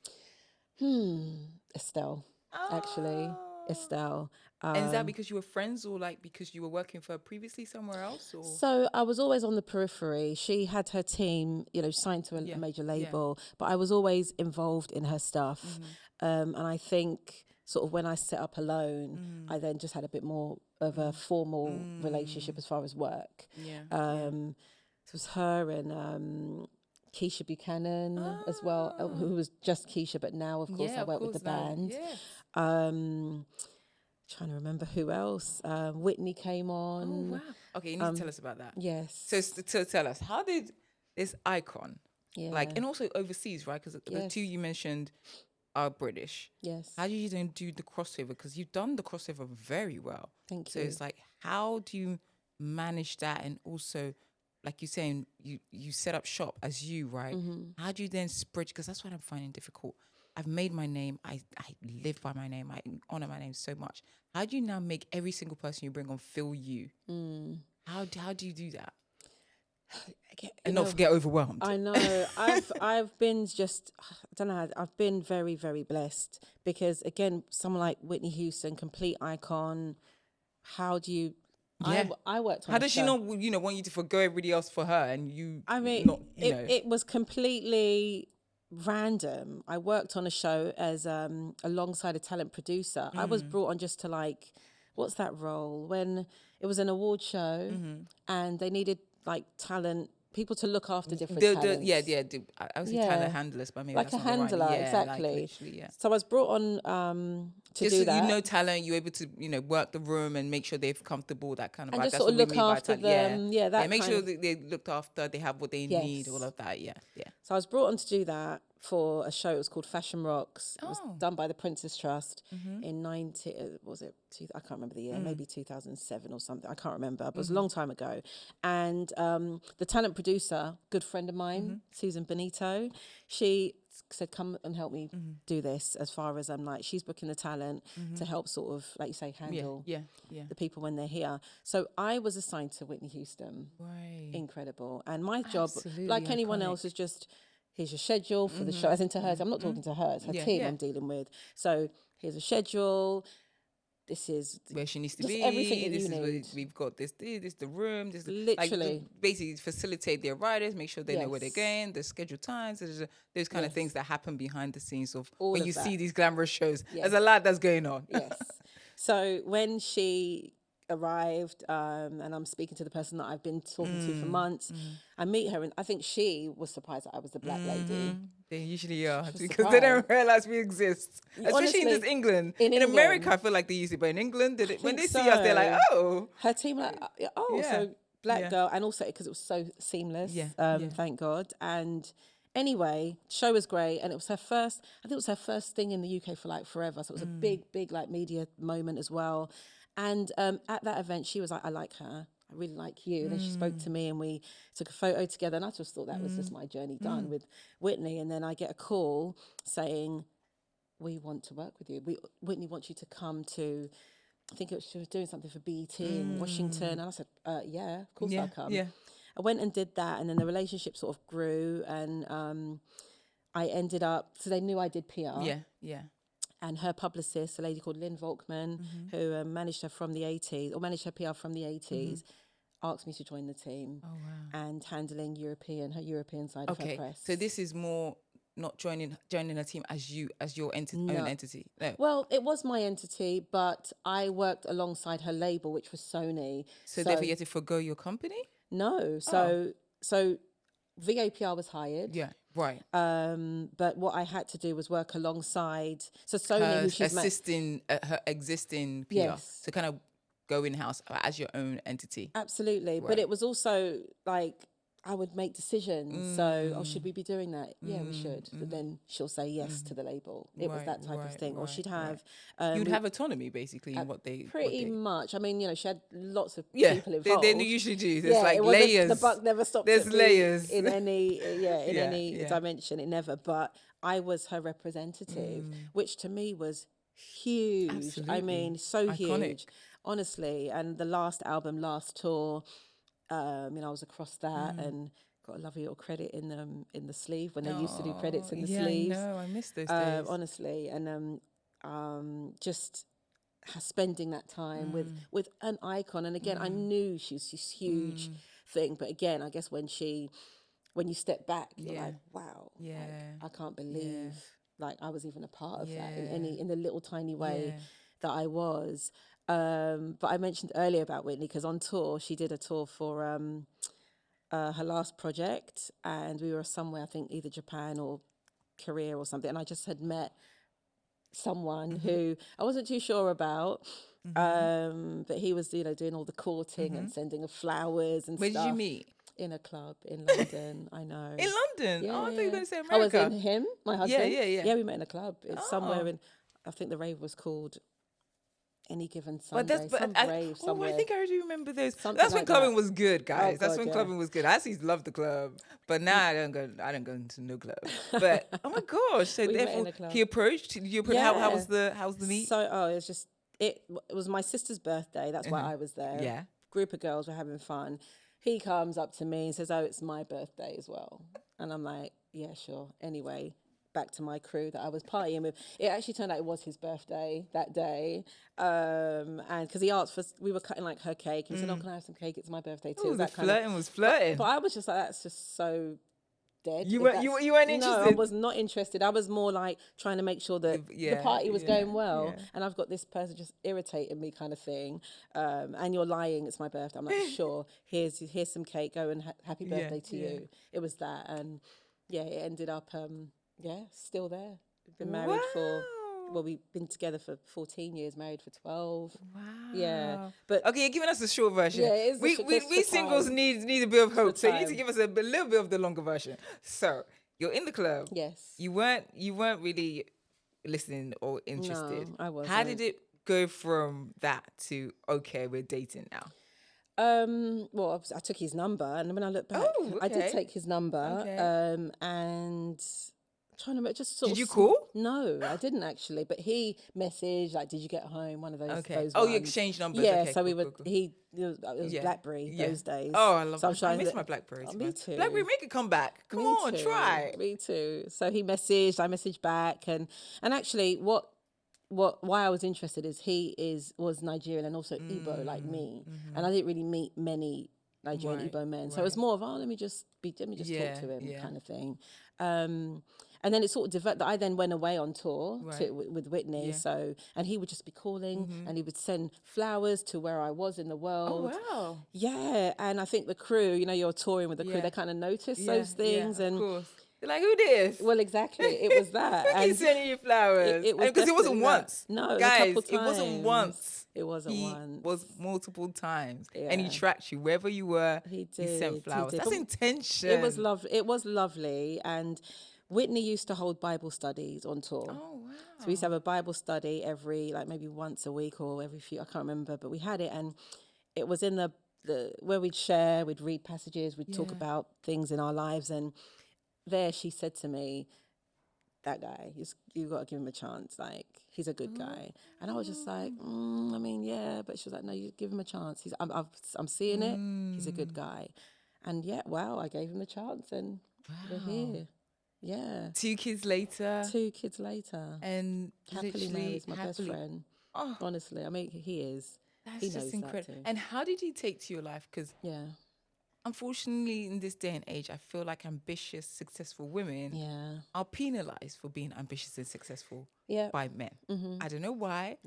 Estelle, actually, Estelle. And is that because you were friends, or like because you were working for her previously somewhere else? Or? So I was always on the periphery. She had her team, you know, signed to a major label, but I was always involved in her stuff. And I think sort of when I set up alone, I then just had a bit more of a formal relationship as far as work. So it was her and Keisha Buchanan as well, who was just Keisha, but now, of course, I work with the band. Trying to remember who else. Whitney came on. Oh, wow. Okay, you need to tell us about that. Yes. So tell us, how did this icon, like, and also overseas, right? Because the two you mentioned are British. Yes. How do you then do the crossover? Because you've done the crossover very well. Thank you. So it's like, how do you manage that? And also, like you're saying, you set up shop as you, right? How do you then spread? Because that's what I'm finding difficult. I've made my name. I live by my name. I honor my name so much. How do you now make every single person you bring on feel you? How do you do that? and not get overwhelmed. I know. I've been just, I don't know, I've been very, very blessed because, again, someone like Whitney Houston, complete icon. How do you, I worked on How a does she show. not, want you to forgo everybody else for her and you I mean, not, it was completely random. I worked on a show as alongside a talent producer. I was brought on just to like, what's that role? When it was an award show and they needed like people to look after different talents. I would say talent handlers, but maybe like that's a not the right. handler, Yeah, exactly. like literally, yeah. So I was brought on to Just do so that. talent, you're able to, work the room and make sure they're comfortable, that kind of And vibe. just That's sort of what we look mean by after talent. them. Yeah, that make kind sure of. that they looked after, they have what they need, all of that. Yeah, yeah. So I was brought on to do that for a show. It was called Fashion Rocks. It was done by the Princess Trust in I can't remember the year, maybe 2007 or something. I can't remember, but it was a long time ago. And the talent producer, good friend of mine, Susan Benito, she said, come and help me do this, as far as I'm like, she's booking the talent to help sort of, like you say, handle the people when they're here. So I was assigned to Whitney Houston. Right. Incredible. And my job, Absolutely like anyone iconic. else, is just, here's your schedule for the show. As into hers, I'm not talking to her, it's her team I'm dealing with. So here's a schedule. This is where she needs to just be. everything that This you is need. where we've got this is the room. This Literally. like, basically facilitate their riders, make sure they know where they're going, the scheduled times. Those kind of things that happen behind the scenes of all when of you that. see these glamorous shows. There's a lot that's going on. Yes. So when she arrived, and I'm speaking to the person that I've been talking to for months, I meet her, and I think she was surprised that I was the black lady. They usually are, because surprised. they don't realize we exist. Especially Honestly, in this England. in England. America, I feel like they use it, but in England, when they see us, they're like, oh. Her team like, so black girl, and also because it was so seamless, thank God. And anyway, show was great, and it was her first, I think it was her first thing in the UK for like forever, so it was a big like media moment as well. And at that event, she was like, I like her, I really like you. And then she spoke to me and we took a photo together, and I just thought that was just my journey done with Whitney. And then I get a call saying, we want to work with you. Whitney wants you to come to, I think she was doing something for BET in Washington. And I said, yeah, of course I'll come. Yeah. I went and did that, and then the relationship sort of grew, and I ended up, so they knew I did PR. Yeah. And her publicist, a lady called Lynn Volkman, who managed her from the 80s, or managed her PR from the 80s, asked me to join the team. Oh, wow. And handling her European side of her press. So this is more not joining a team as your own entity. No. Well, it was my entity, but I worked alongside her label, which was Sony. So therefore you had to forgo your company? No. So VAPR was hired. Yeah, right. But what I had to do was work alongside. So Sony, who she's assisting her existing PR. Yes. So kind of go in-house as your own entity. Absolutely. Right. But it was also like, I would make decisions. So, should we be doing that? Yeah, we should. But then she'll say yes to the label. It was that type of thing. Or she'd have... You'd have autonomy, basically, in what they... Pretty much. I mean, she had lots of people involved. They usually do. There's like layers. The buck never stopped. There's layers. In any, any dimension. It never. But I was her representative, which to me was huge. Absolutely. I mean, so iconic. Huge. Honestly. And the last album, last tour... I was across that and got a lovely little credit in the sleeve when they used to do credits in the sleeves. Yeah, I miss those days. Honestly, and just spending that time with an icon. And again, I knew she was this huge thing, but again, I guess when you step back, you're like, wow, like, I can't believe like I was even a part of that in the little tiny way that I was. But I mentioned earlier about Whitney because on tour, she did a tour for her last project, and we were somewhere, I think either Japan or Korea or something, and I just had met someone who I wasn't too sure about, but he was, doing all the courting and sending her flowers and stuff. Where did you meet? In a club in London, I know. In London? Yeah, I thought you were going to say America. I was in him, my husband. Yeah. Yeah, we met in a club. It's somewhere in, I think the rave was called Any Given Sunday, rave somewhere. I think I already remember those. Something that's when like clubbing that. was good, guys. That's when clubbing was good. I actually loved the club, but now I don't go into no club. But oh my gosh! So therefore, he approached. How was the meet? So it was my sister's birthday. That's why I was there. Yeah, group of girls were having fun. he comes up to me and says, "Oh, it's my birthday as well." And I'm like, "Yeah, sure." Anyway, back to my crew that I was partying with. It actually turned out it was his birthday that day. And because he asked for, we were cutting like her cake. He said, "Oh, can I have some cake? It's my birthday too." Oh, the that kind of flirting was flirting. But I was just like, that's just so dead. You weren't interested? No, I was not interested. I was more like trying to make sure that the party was going well. Yeah. And I've got this person just irritating me kind of thing. And you're lying, it's my birthday. I'm like, sure, here's some cake, go and happy birthday to you. It was that. And yeah, it ended up, still there. We've been married we've been together for 14 years, married for 12. Wow. Yeah. But okay, you're giving us the short version. Yeah, it is we singles need a bit of hope. So you need to give us a little bit of the longer version. So you're in the club. Yes. You weren't really listening or interested. No, I wasn't. How did it go from that to, okay, we're dating now? Well, I took his number, and when I look back, I did take his number. And trying to just sort of. Did you call? No, I didn't actually. But he messaged like, "Did you get home?" One of those. Okay. Those you exchanged numbers. Yeah. Okay, so we cool, would. It was BlackBerry those days. Oh, I love. So I miss my BlackBerry. Oh, me too. BlackBerry, make it come back. Come on, try. Me too. So he messaged. I messaged back, and actually, why I was interested is he was Nigerian and also Igbo like me, and I didn't really meet many Nigerian Igbo men. So it was more of, let me just talk to him kind of thing. And then it sort of developed that I then went away on tour with Whitney. Yeah. So, and he would just be calling and he would send flowers to where I was in the world. Oh, wow. Yeah. And I think the crew, you're touring with the crew, they kind of notice those things. Yeah, and of course. You're like, who this? Well, exactly. It was that. Who keeps sending you flowers? Because it wasn't once. No, guys, it wasn't once. It wasn't he once. Was multiple times. Yeah. And he tracked you wherever you were. He did. He sent flowers. That's intention. It was lovely. It was lovely. And Whitney used to hold Bible studies on tour. Oh, wow. So we used to have a Bible study every, maybe once a week or every few, I can't remember, but we had it. And it was in the where we'd share, we'd read passages, we'd talk about things in our lives. And there she said to me, that guy, you've got to give him a chance. Like, he's a good guy. And I was just like, yeah. But she was like, no, you give him a chance. I'm seeing it. He's a good guy. And I gave him a chance and we're here. Yeah. 2 kids later. 2 kids later. And happily married, my best friend. Oh. Honestly, he is. That's just incredible. And how did he take to your life? Because unfortunately, in this day and age, I feel like ambitious, successful women are penalized for being ambitious and successful by men. I don't know why,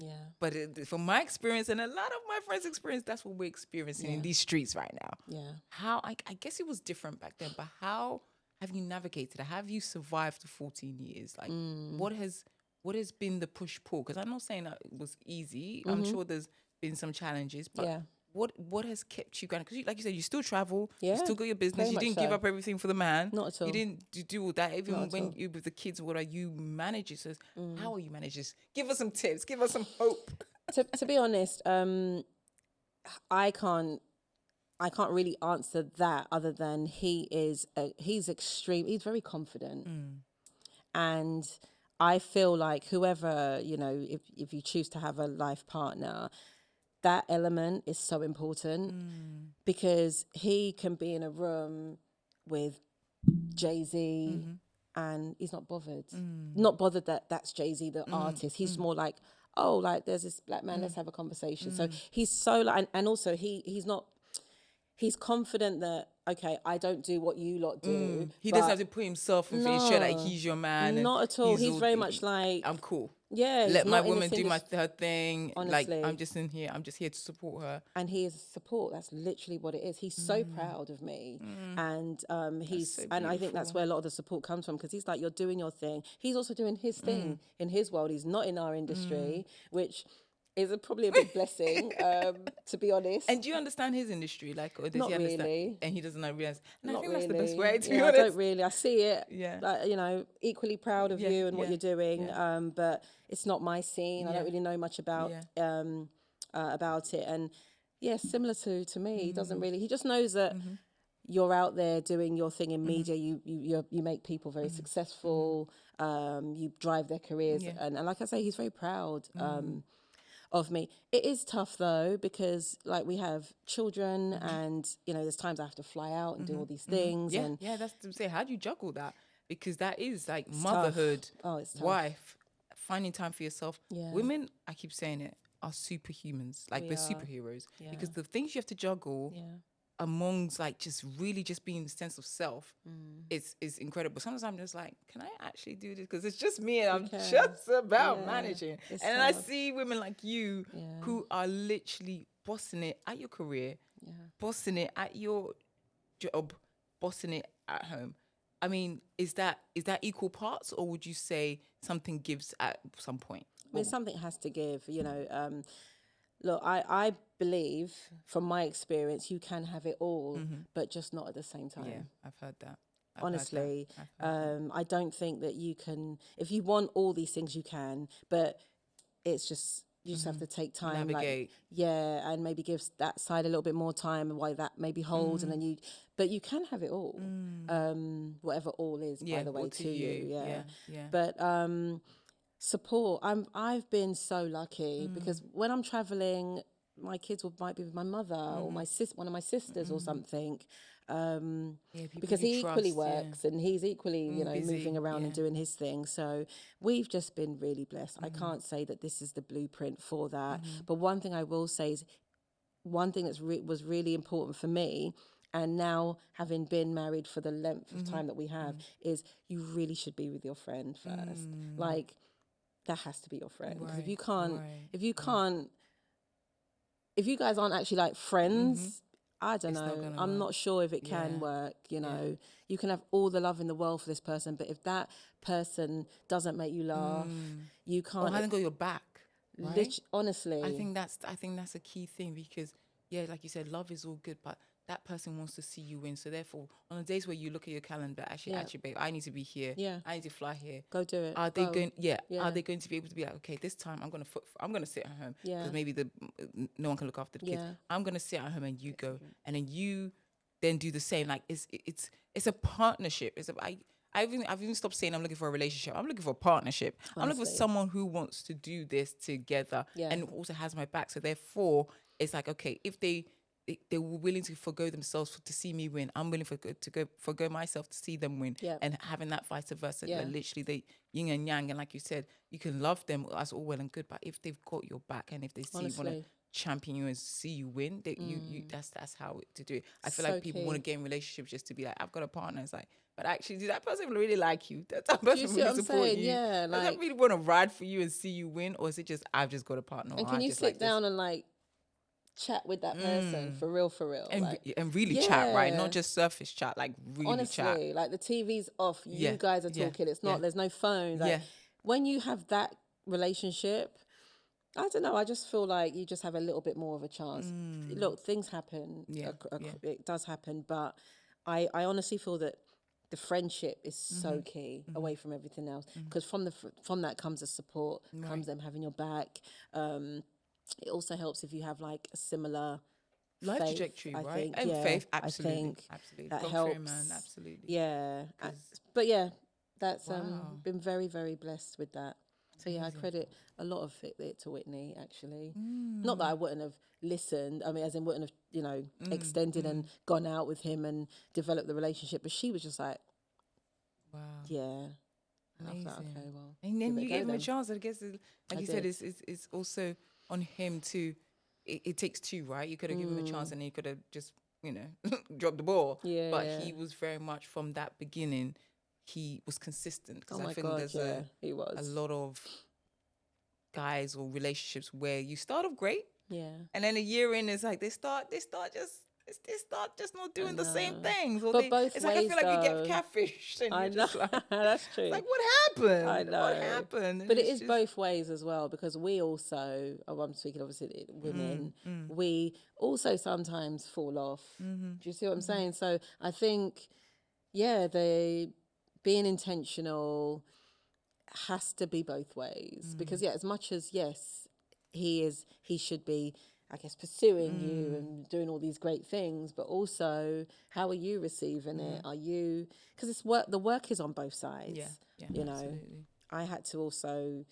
but from my experience and a lot of my friends' experience, that's what we're experiencing in these streets right now. Yeah. How I guess it was different back then, but how have you navigated it? How have you survived the 14 years? Like, what has been the push-pull? Because I'm not saying that it was easy. I'm sure there's been some challenges, but what has kept you going? Because like you said, you still travel, you still got your business, you didn't give up everything for the man. Not at all. You didn't do all that. Even when you with the kids, what are you managing? So how are you managing? Give us some tips. Give us some hope. To be honest, I can't really answer that other than he's extreme. He's very confident. And I feel like whoever, if you choose to have a life partner, that element is so important because he can be in a room with Jay-Z and he's not bothered. Not bothered that that's Jay-Z, the artist. He's more like, there's this black man, let's have a conversation. So he's so and also he's confident that, okay, I don't do what you lot do. He doesn't have to put himself in show like he's your man. Not at all. He's very much like, I'm cool. Yeah. Let my woman do her thing. Honestly. Like, I'm just here to support her. And he is support. That's literally what it is. He's so proud of me. And and I think that's where a lot of the support comes from because he's like, you're doing your thing. He's also doing his thing in his world. He's not in our industry, which is probably a big blessing, to be honest. And do you understand his industry? Like, or does not he understand? Really. And he doesn't realize. And not I think really. that's the best way, to be honest. I don't really. I see it. Yeah. Like, equally proud of you and what you're doing. Yeah. But it's not my scene. I don't really know much about it. And similar to me. He doesn't really. He just knows that you're out there doing your thing in media. You make people very successful. You drive their careers, and like I say, he's very proud. of me. It is tough though, because like we have children and, you know, there's times I have to fly out and do all these things. Yeah, and that's to say, how do you juggle that? Because that is like it's motherhood, tough. Oh, it's tough. wife, finding time for yourself. Yeah. Women, I keep saying it, are superhumans. Like we're superheroes. Yeah. Because the things you have to juggle amongst like just really just being the sense of self is incredible. Sometimes I'm just like, can I actually do this? Because it's just me and I'm just about managing. And then I see women like you who are literally bossing it at your career, bossing it at your job, bossing it at home. I mean, is that equal parts, or would you say something gives at some point? I mean, something has to give, you know. Look, I believe from my experience, you can have it all, but just not at the same time. Yeah, I've heard that. Honestly, I don't think that you can, if you want all these things, you can, but it's just, you just have to take time. Navigate. And maybe give that side a little bit more time, and why that maybe holds, and then but you can have it all, whatever all is, by the way, to you. Yeah. But, support. I've been so lucky because when I'm traveling, my kids might be with my mother or one of my sisters or something. Because he equally works and he's equally, you know, busy, moving around and doing his thing. So we've just been really blessed. I can't say that this is the blueprint for that. But one thing I will say is, one thing that's was really important for me, and now having been married for the length of time that we have, is you really should be with your friend first. Like, that has to be your friend. Because if you can't, if you guys aren't actually like friends, I don't know. I'm not sure if it can work, you know. You can have all the love in the world for this person, but if that person doesn't make you laugh, you can't. Or hasn't got your back. Right? Honestly. I think that's a key thing, because like you said, love is all good, but that person wants to see you win. So therefore, on the days where you look at your calendar, actually, babe, I need to be here. Yeah. I need to fly here. Go do it. Are they going? Yeah. Are they going to be able to be like, okay, this time I'm gonna sit at home because maybe no one can look after the kids. I'm gonna sit at home and you go, and then you then do the same. Like it's a partnership. I've even stopped saying I'm looking for a relationship. I'm looking for a partnership. Honestly. I'm looking for someone who wants to do this together and also has my back. So therefore, it's like, okay, if they were willing to forgo themselves to see me win, I'm willing to forgo myself to see them win. And having that vice versa, literally the yin and yang. And like you said, you can love them as all well and good, but if they've got your back and if they see you want to champion you and see you win, that you that's how to do it. I feel like people want to get in relationships just to be like, I've got a partner. It's like, but actually, did that person really like you? Does that person really support you? Yeah, does that really want to ride for you and see you win, or is it just I've just got a partner? And can you sit down and like chat with that person for real, and really chat, right? Not just surface chat, like really honestly, chat. Like the TV's off, you guys are talking. It's not. There's no phone. Like, when you have that relationship, I don't know. I just feel like you just have a little bit more of a chance. Look, things happen. It does happen, but I honestly feel that the friendship is so key away from everything else, because from that comes the support, comes them having your back. It also helps if you have like a similar life faith, trajectory, I right? think. And faith, absolutely, I think absolutely. that God helps. through, man, absolutely. Yeah, but that's been very, very blessed with that. So I credit a lot of it to Whitney, actually. Not that I wouldn't have listened. I mean, as in wouldn't have, extended and gone out with him and developed the relationship. But she was just like, wow, yeah. Amazing. I was like, okay, well, and then you gave him a chance. I guess, like you said, it's also on him to. It takes two, right? You could have given him a chance, and he could have just, dropped the ball. Yeah. But he was very much from that beginning. He was consistent, because I think there's a lot of guys or relationships where you start off great, and then a year in, it's like they start just not doing the same things. Or but both it's ways, like I feel like you get catfished. And I know. like, that's true. It's like, what happened? I know. What happened? And but it is both ways as well, because we also, I'm speaking obviously women, we also sometimes fall off. Do you see what I'm saying? So I think, being intentional has to be both ways, because as much as he should be, I guess, pursuing you and doing all these great things, but also how are you receiving it? Are you, because it's work, the work is on both sides. Yeah, you know, absolutely. I had to also,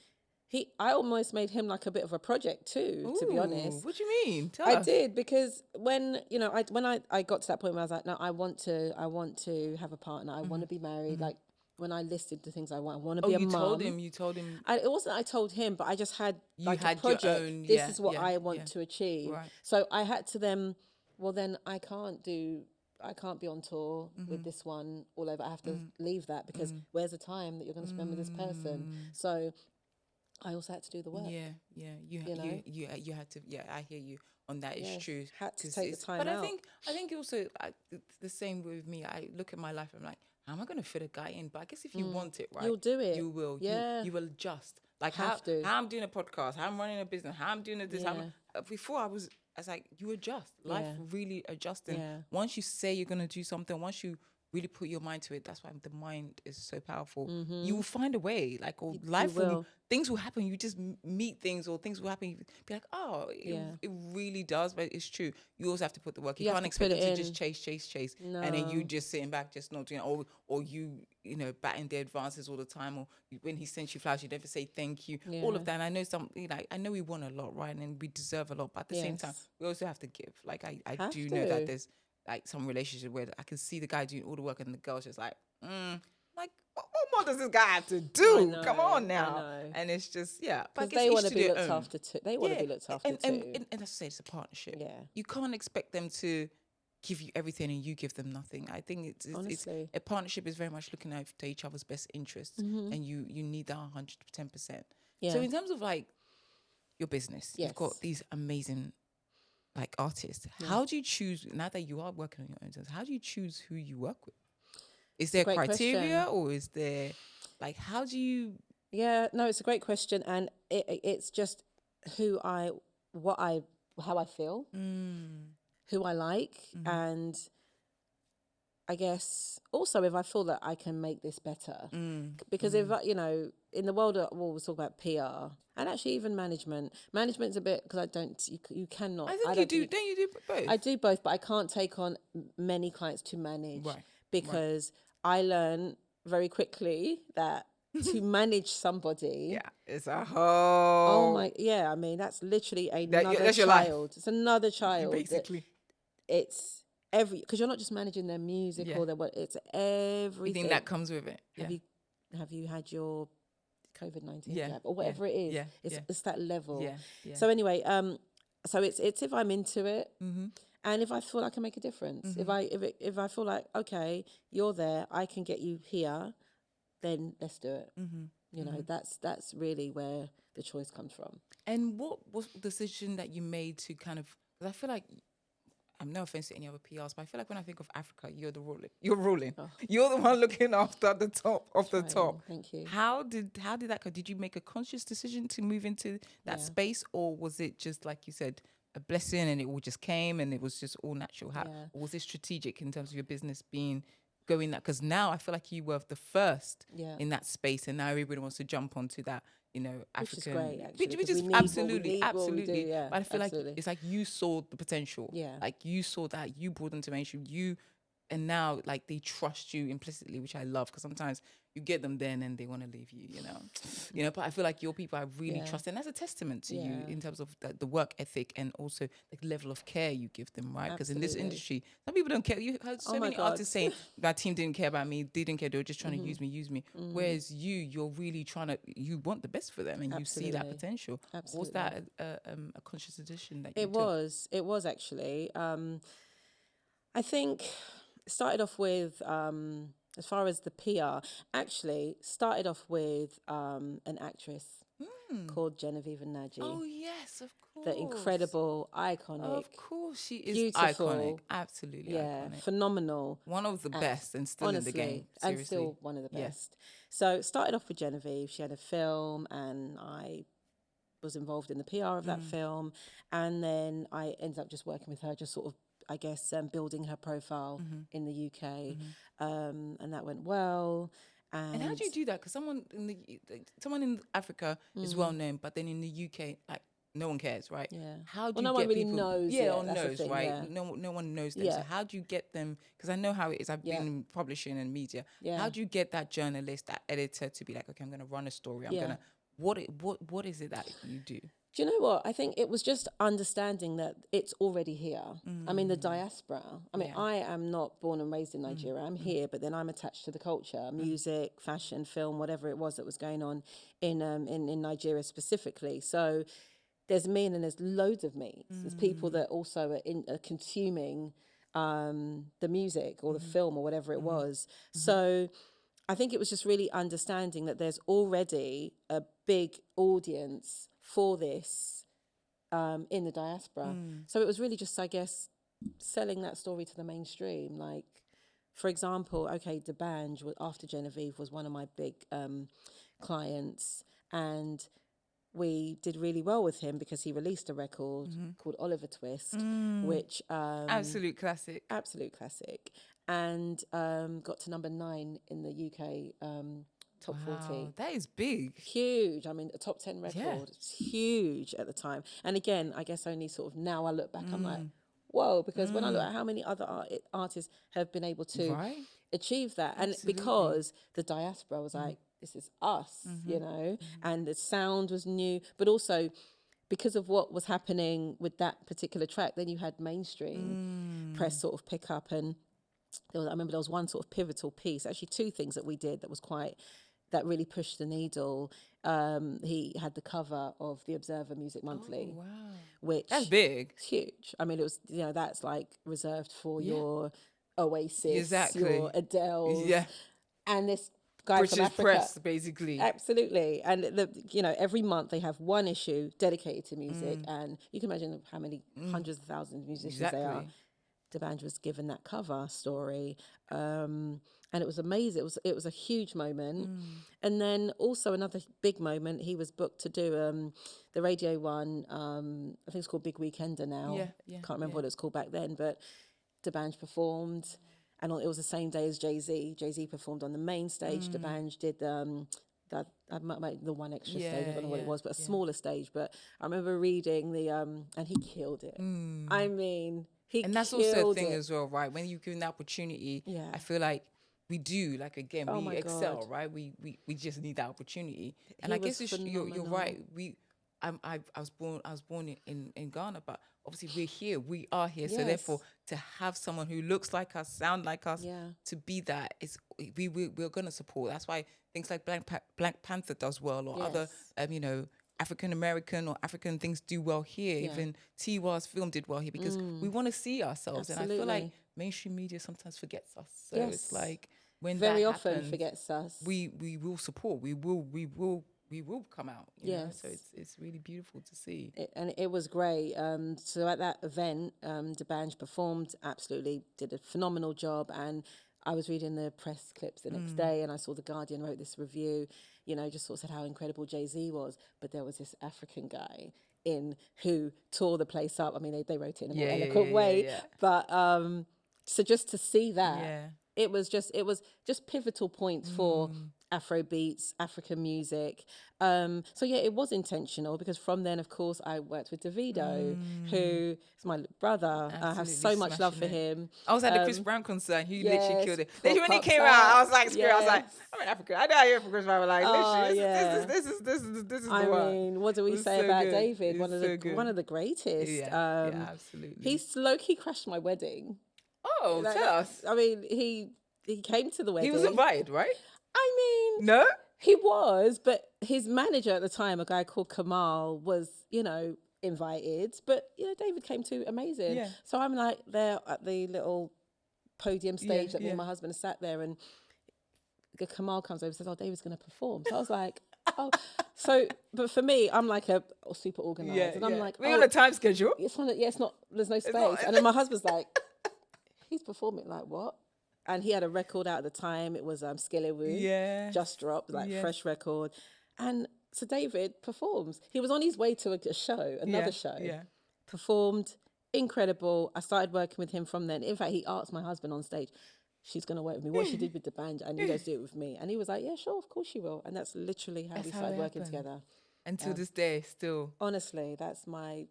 I almost made him like a bit of a project too, to be honest. What do you mean? Tell I us. did, because when I got to that point where I was like, no, I want to have a partner. I want to be married. Like when I listed the things I want to be a mum. You told him. It wasn't I told him, but I just had You like had a project. your own, This is what I want to achieve. Right. So I had to then, well, then I can't be on tour with this one all over. I have to leave that, because where's the time that you're going to spend with this person? So I also had to do the work. You had to. Yeah, I hear you on that. It's true. Had to take the time but out. I think also the same with me. I look at my life. I'm like, how am I going to fit a guy in? But I guess if you want it, right, you'll do it. You will. Yeah. You will adjust. Like how I'm doing a podcast, how I'm running a business, how I'm doing this. Before I was like, you adjust. Life really adjusting. Yeah. Once you say you're going to do something, once you really put your mind to it, that's why the mind is so powerful. You will find a way. Like, or life will, things will happen. You just meet things, or things will happen. You be like, oh, it really does, but it's true. You also have to put the work. You can't expect it to just chase, no. and then you just sitting back, just not doing it, or you batting the advances all the time, or when he sends you flowers, you never say thank you. All of that. And I know I know we want a lot, right, and we deserve a lot, but at the same time, we also have to give. Like I do know that there's like some relationship where I can see the guy doing all the work and the girl's just like, like what more does this guy have to do? Come on now. And it's just, because they want to be looked after too. They want to be looked after too. And as I say, it's a partnership. Yeah. You can't expect them to give you everything and you give them nothing. I think it's a partnership is very much looking after each other's best interests, and you need that 110%. So in terms of like your business, you've got these amazing like artists. How do you choose, now that you are working on your own business, how do you choose who you work with? Is there criteria, or is there like, how do you? Yeah, no, it's a great question, and it's just how I feel, who I like, and I guess also if I feel that I can make this better, because if in the world of, we'll talk about PR and actually even management's a bit, because you cannot. I think you do. Don't you do both? I do both, but I can't take on many clients to manage, because I learned very quickly that to manage somebody, it's a whole. I mean, that's literally another child. It's another child. Basically, it's because you're not just managing their music or their what. It's everything that comes with it. Have you had your COVID-19 jab or whatever whatever it is? It's that level. Yeah. So anyway, so it's if I'm into it. And if I feel I can make a difference, if I feel like, okay, you're there, I can get you here, then let's do it. That's really where the choice comes from. And what was the decision that you made to kind of? Because I feel like, I'm no offense to any other PRs, but I feel like when I think of Africa, you're ruling. Oh. You're the one looking after the top of the top. Thank you. How did that go? Did you make a conscious decision to move into that space, or was it just like you said, a blessing and it all just came and it was just all natural? Or was it strategic in terms of your business going that? Because now I feel like you were the first in that space, and now everybody wants to jump onto that, African. Which is great, actually. Which is absolutely. But I feel like it's like you saw the potential. Yeah. Like you saw that, you brought them to mainstream. And now, like, they trust you implicitly, which I love, because sometimes you get them there and then they want to leave you, But I feel like your people I really trust, and that's a testament to you in terms of the work ethic and also the level of care you give them, right? Because in this industry, some people don't care. You heard so many artists saying, my team didn't care about me, they didn't care, they were just trying to use me. Whereas you're really you want the best for them, and you see that potential. Absolutely. Was that a conscious decision that you took? It was actually. I think it started off with, as far as the PR, actually started off with an actress called Genevieve Nnaji. Oh, yes, of course. The incredible, iconic. Of course, she is beautiful, iconic. Absolutely iconic. Phenomenal. One of the best, and still honestly, in the game. Seriously. And still one of the best. So it started off with Genevieve. She had a film, and I was involved in the PR of that film. And then I ended up just working with her, just sort of, I guess, building her profile in the UK, and that went well. And how do you do that? Because someone in Africa is well known, but then in the UK, like, no one cares, right? Yeah. How do you no get one really people, knows. Yeah, no one knows, right? Yeah. No one knows them. Yeah. So how do you get them? Because I know how it is. I've been in publishing and media. Yeah. How do you get that journalist, that editor, to be like, okay, I'm going to run a story. I'm going to what is it that you do? Do you know what? I think it was just understanding that it's already here. I mean, the diaspora. I mean, I am not born and raised in Nigeria. I'm here, but then I'm attached to the culture, music, fashion, film, whatever it was that was going on in Nigeria specifically. So there's me and then there's loads of me. There's people that also are consuming the music or the film or whatever it was. So I think it was just really understanding that there's already a big audience for this in the diaspora. So it was really just, I guess, selling that story to the mainstream. Like, for example, okay, D'banj, after Genevieve, was one of my big clients, and we did really well with him because he released a record called Oliver Twist, which Absolute classic. And got to number 9 in the UK top 40. That is big. Huge. I mean, a top 10 record. It's huge at the time. And again, I guess only sort of now I look back, I'm like, whoa, because when I look at how many other artists have been able to achieve that, and because the diaspora was like, this is us, you know, and the sound was new, but also because of what was happening with that particular track, then you had mainstream press sort of pick up. And I remember there was one sort of pivotal piece, actually 2 things that we did that really pushed the needle. He had the cover of the Observer Music Monthly. Oh, wow. Which that's big. It's huge. I mean, it was, you know, that's like reserved for your Oasis, your Adele's, and this guy British from Africa. press, basically. Absolutely. And every month they have one issue dedicated to music, and you can imagine how many hundreds of thousands of musicians they are. D'banj was given that cover story, and it was amazing. It was a huge moment. And then also another big moment, he was booked to do the Radio 1, I think it's called Big Weekender now. Can't remember what it was called back then, but D'banj performed, and it was the same day as Jay-Z. Jay-Z performed on the main stage. D'banj did the one extra stage, I don't know what it was, but a smaller stage. But I remember reading and he killed it. I mean, and that's also a thing as well, right? When you give an opportunity, I feel like we do, like, again, we excel, right? We just need that opportunity. And I guess you're right. I was born in Ghana, but obviously we are here. So therefore, to have someone who looks like us, sound like us, to be that, we're going to support. That's why things like Black Panther does well, or other, African American or African things do well here. Even Tiwa's film did well here because we want to see ourselves. Absolutely. And I feel like mainstream media sometimes forgets us. So it's like when very that often happens, forgets us. We will support. We will come out. You know? So it's really beautiful to see. And it was great. So at that event, D'banj performed, absolutely did a phenomenal job. And I was reading the press clips the next day, and I saw The Guardian wrote this review, just sort of said how incredible Jay-Z was. But there was this African guy who tore the place up. I mean, they wrote it in a more eloquent way. Yeah. But so just to see that, it was just pivotal points for Afro beats, African music. So it was intentional, because from then, of course, I worked with Davido, who is my brother. I have so much love for him. I was at the Chris Brown concert. He literally killed it. Literally when he came out, I was like, I was like, I'm in Africa. I know I hear from Chris Brown. Like, this is the one. I mean, what do we say about David? One of the greatest. Yeah, absolutely. He's low-key crashed my wedding. Oh, tell us. I mean, he came to the wedding. He was invited, right? I mean, no, he was, but his manager at the time, a guy called Kamal, was, invited. But, David came too, amazing. Yeah. So I'm like there at the little podium stage that me and my husband sat there, and Kamal comes over and says, "Oh, David's going to perform." So I was like, oh. So, but for me, I'm like a super organised. And I'm like, we're on a time schedule. It's not, there's no space. And then my husband's like, he's performing, like, what? And he had a record out at the time. It was Skelewu, just dropped, fresh record. And so David performs. He was on his way to a show, another show. Yeah. Performed, incredible. I started working with him from then. In fact, he asked my husband on stage, she's going to work with me. What she did with D'banj, and you guys do it with me. And he was like, yeah, sure, of course she will. And that's literally how we started working together. Until this day, still. Honestly, that's I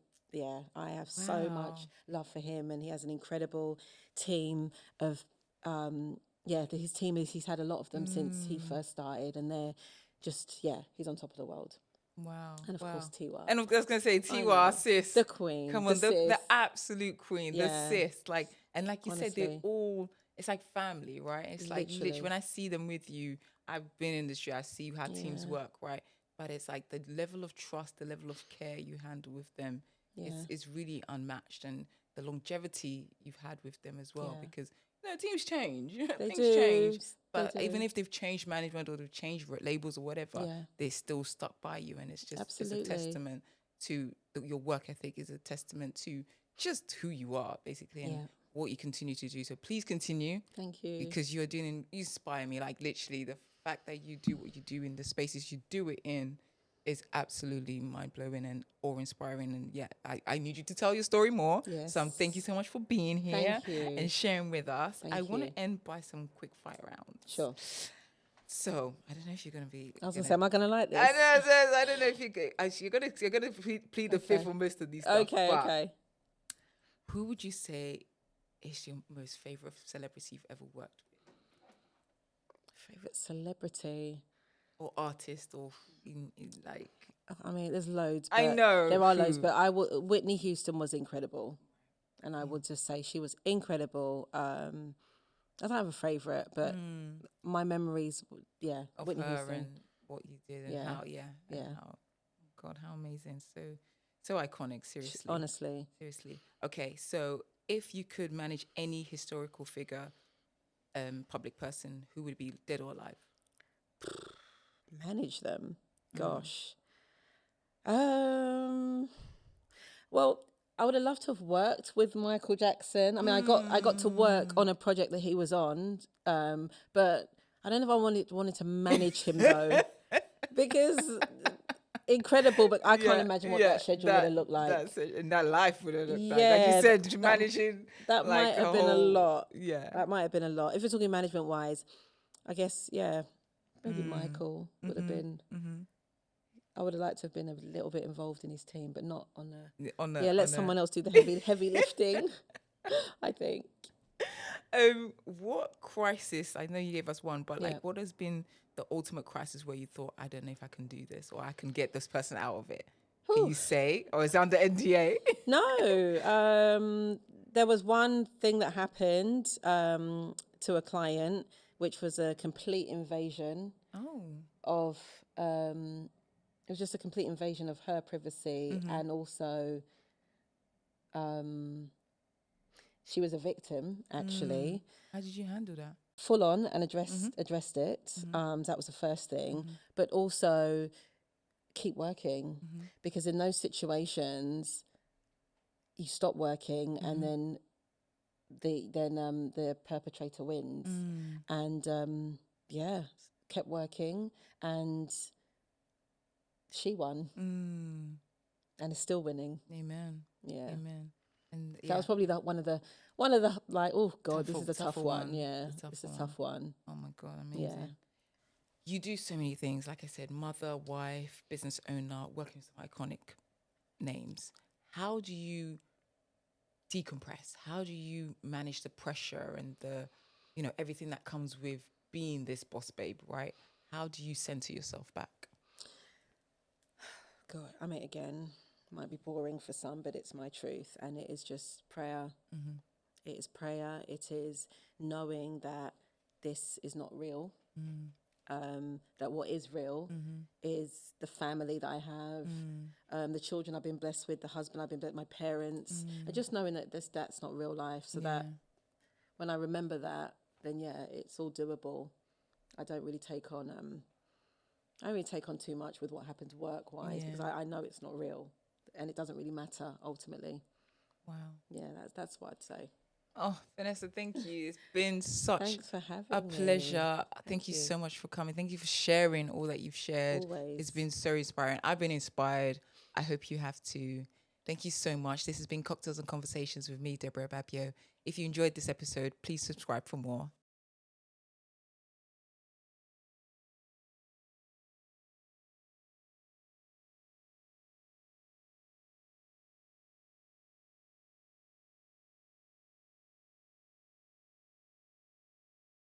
have so much love for him. And he has an incredible team of... his team he's had a lot of them since he first started, and they're just, he's on top of the world. Wow. And of course, Tiwa. And I was going to say, Tiwa, sis. The queen. Come on, the absolute queen, the sis. Like you Honestly. said, they're all, it's like family, right? It's like literally, when I see them with you, I've been in the industry, I see how teams work, right? But it's like the level of trust, the level of care you handle with them is really unmatched. And the longevity you've had with them as well, because teams change, things change. But even if they've changed management or they've changed labels or whatever, they're still stuck by you. And it's just it's a testament to your work ethic, is a testament to just who you are, basically, and what you continue to do. So please continue. Thank you. Because you inspire me. Like, literally, the fact that you do what you do in the spaces you do it in is absolutely mind-blowing and awe-inspiring. And I need you to tell your story more. Yes. So thank you so much for being here and sharing with us. I want to end by some quick fire rounds. Sure. So I don't know if you're going to be... I was going to say, am I going to like this? I don't know if you're going to plead the fifth on most of these stuff. Okay. Who would you say is your most favourite celebrity you've ever worked with? Favourite celebrity? Or artist, or in like... I mean, there's loads. I know. There are loads, but Whitney Houston was incredible. And I would just say she was incredible. I don't have a favourite, but my memories, of Whitney her Houston. And what you did and how, how, God, how amazing. So iconic, seriously. Honestly. Seriously. Okay, so if you could manage any historical figure, public person, who would be dead or alive? Manage them? Gosh. Well, I would have loved to have worked with Michael Jackson. I mean, I got to work on a project that he was on, but I don't know if I wanted to manage him though, because incredible. But I can't imagine what that schedule would have looked like. And that life would have looked like. Like you said, managing. That might have been a lot. Yeah, that might have been a lot. If we're talking management wise, I guess maybe Michael would have been. I would have liked to have been a little bit involved in his team, but not on the. Let someone else do the heavy lifting. I think. What crisis? I know you gave us one, but what has been the ultimate crisis where you thought, I don't know if I can do this or I can get this person out of it? Can you say, or is it under NDA? No. There was one thing that happened to a client, which was a complete invasion of. It was just a complete invasion of her privacy, and also, she was a victim, actually. How did you handle that? Full on, and addressed it. That was the first thing. But also keep working, because in those situations, you stop working, and then the perpetrator wins. And kept working, and she won, and is still winning. Amen. Yeah. Amen. And that was probably one of the like, oh God, this is a tough one. Yeah, it's a tough one. Oh my God, amazing. Yeah. You do so many things, like I said, mother, wife, business owner, working with some iconic names. How do you decompress? How do you manage the pressure and the, everything that comes with being this boss babe, right? How do you center yourself back? God, I mean, again, might be boring for some, but it's my truth. And it is just prayer. It is prayer. It is knowing that this is not real. That what is real is the family that I have, the children I've been blessed with, the husband I've been blessed with, my parents. And just knowing that that's not real life. So that when I remember that, then it's all doable. I don't really take on too much with what happened work-wise, because I know it's not real, and it doesn't really matter ultimately. Wow. Yeah, that's what I'd say. Oh, Vanessa, thank you. It's been Thanks for having a me. pleasure. Thank you so much for coming. Thank you for sharing all that you've shared. Always. It's been so inspiring. I've been inspired. I hope you have too. Thank you so much. This has been Cocktails and Conversations with me, Deborah Babio. If you enjoyed this episode, please subscribe for more.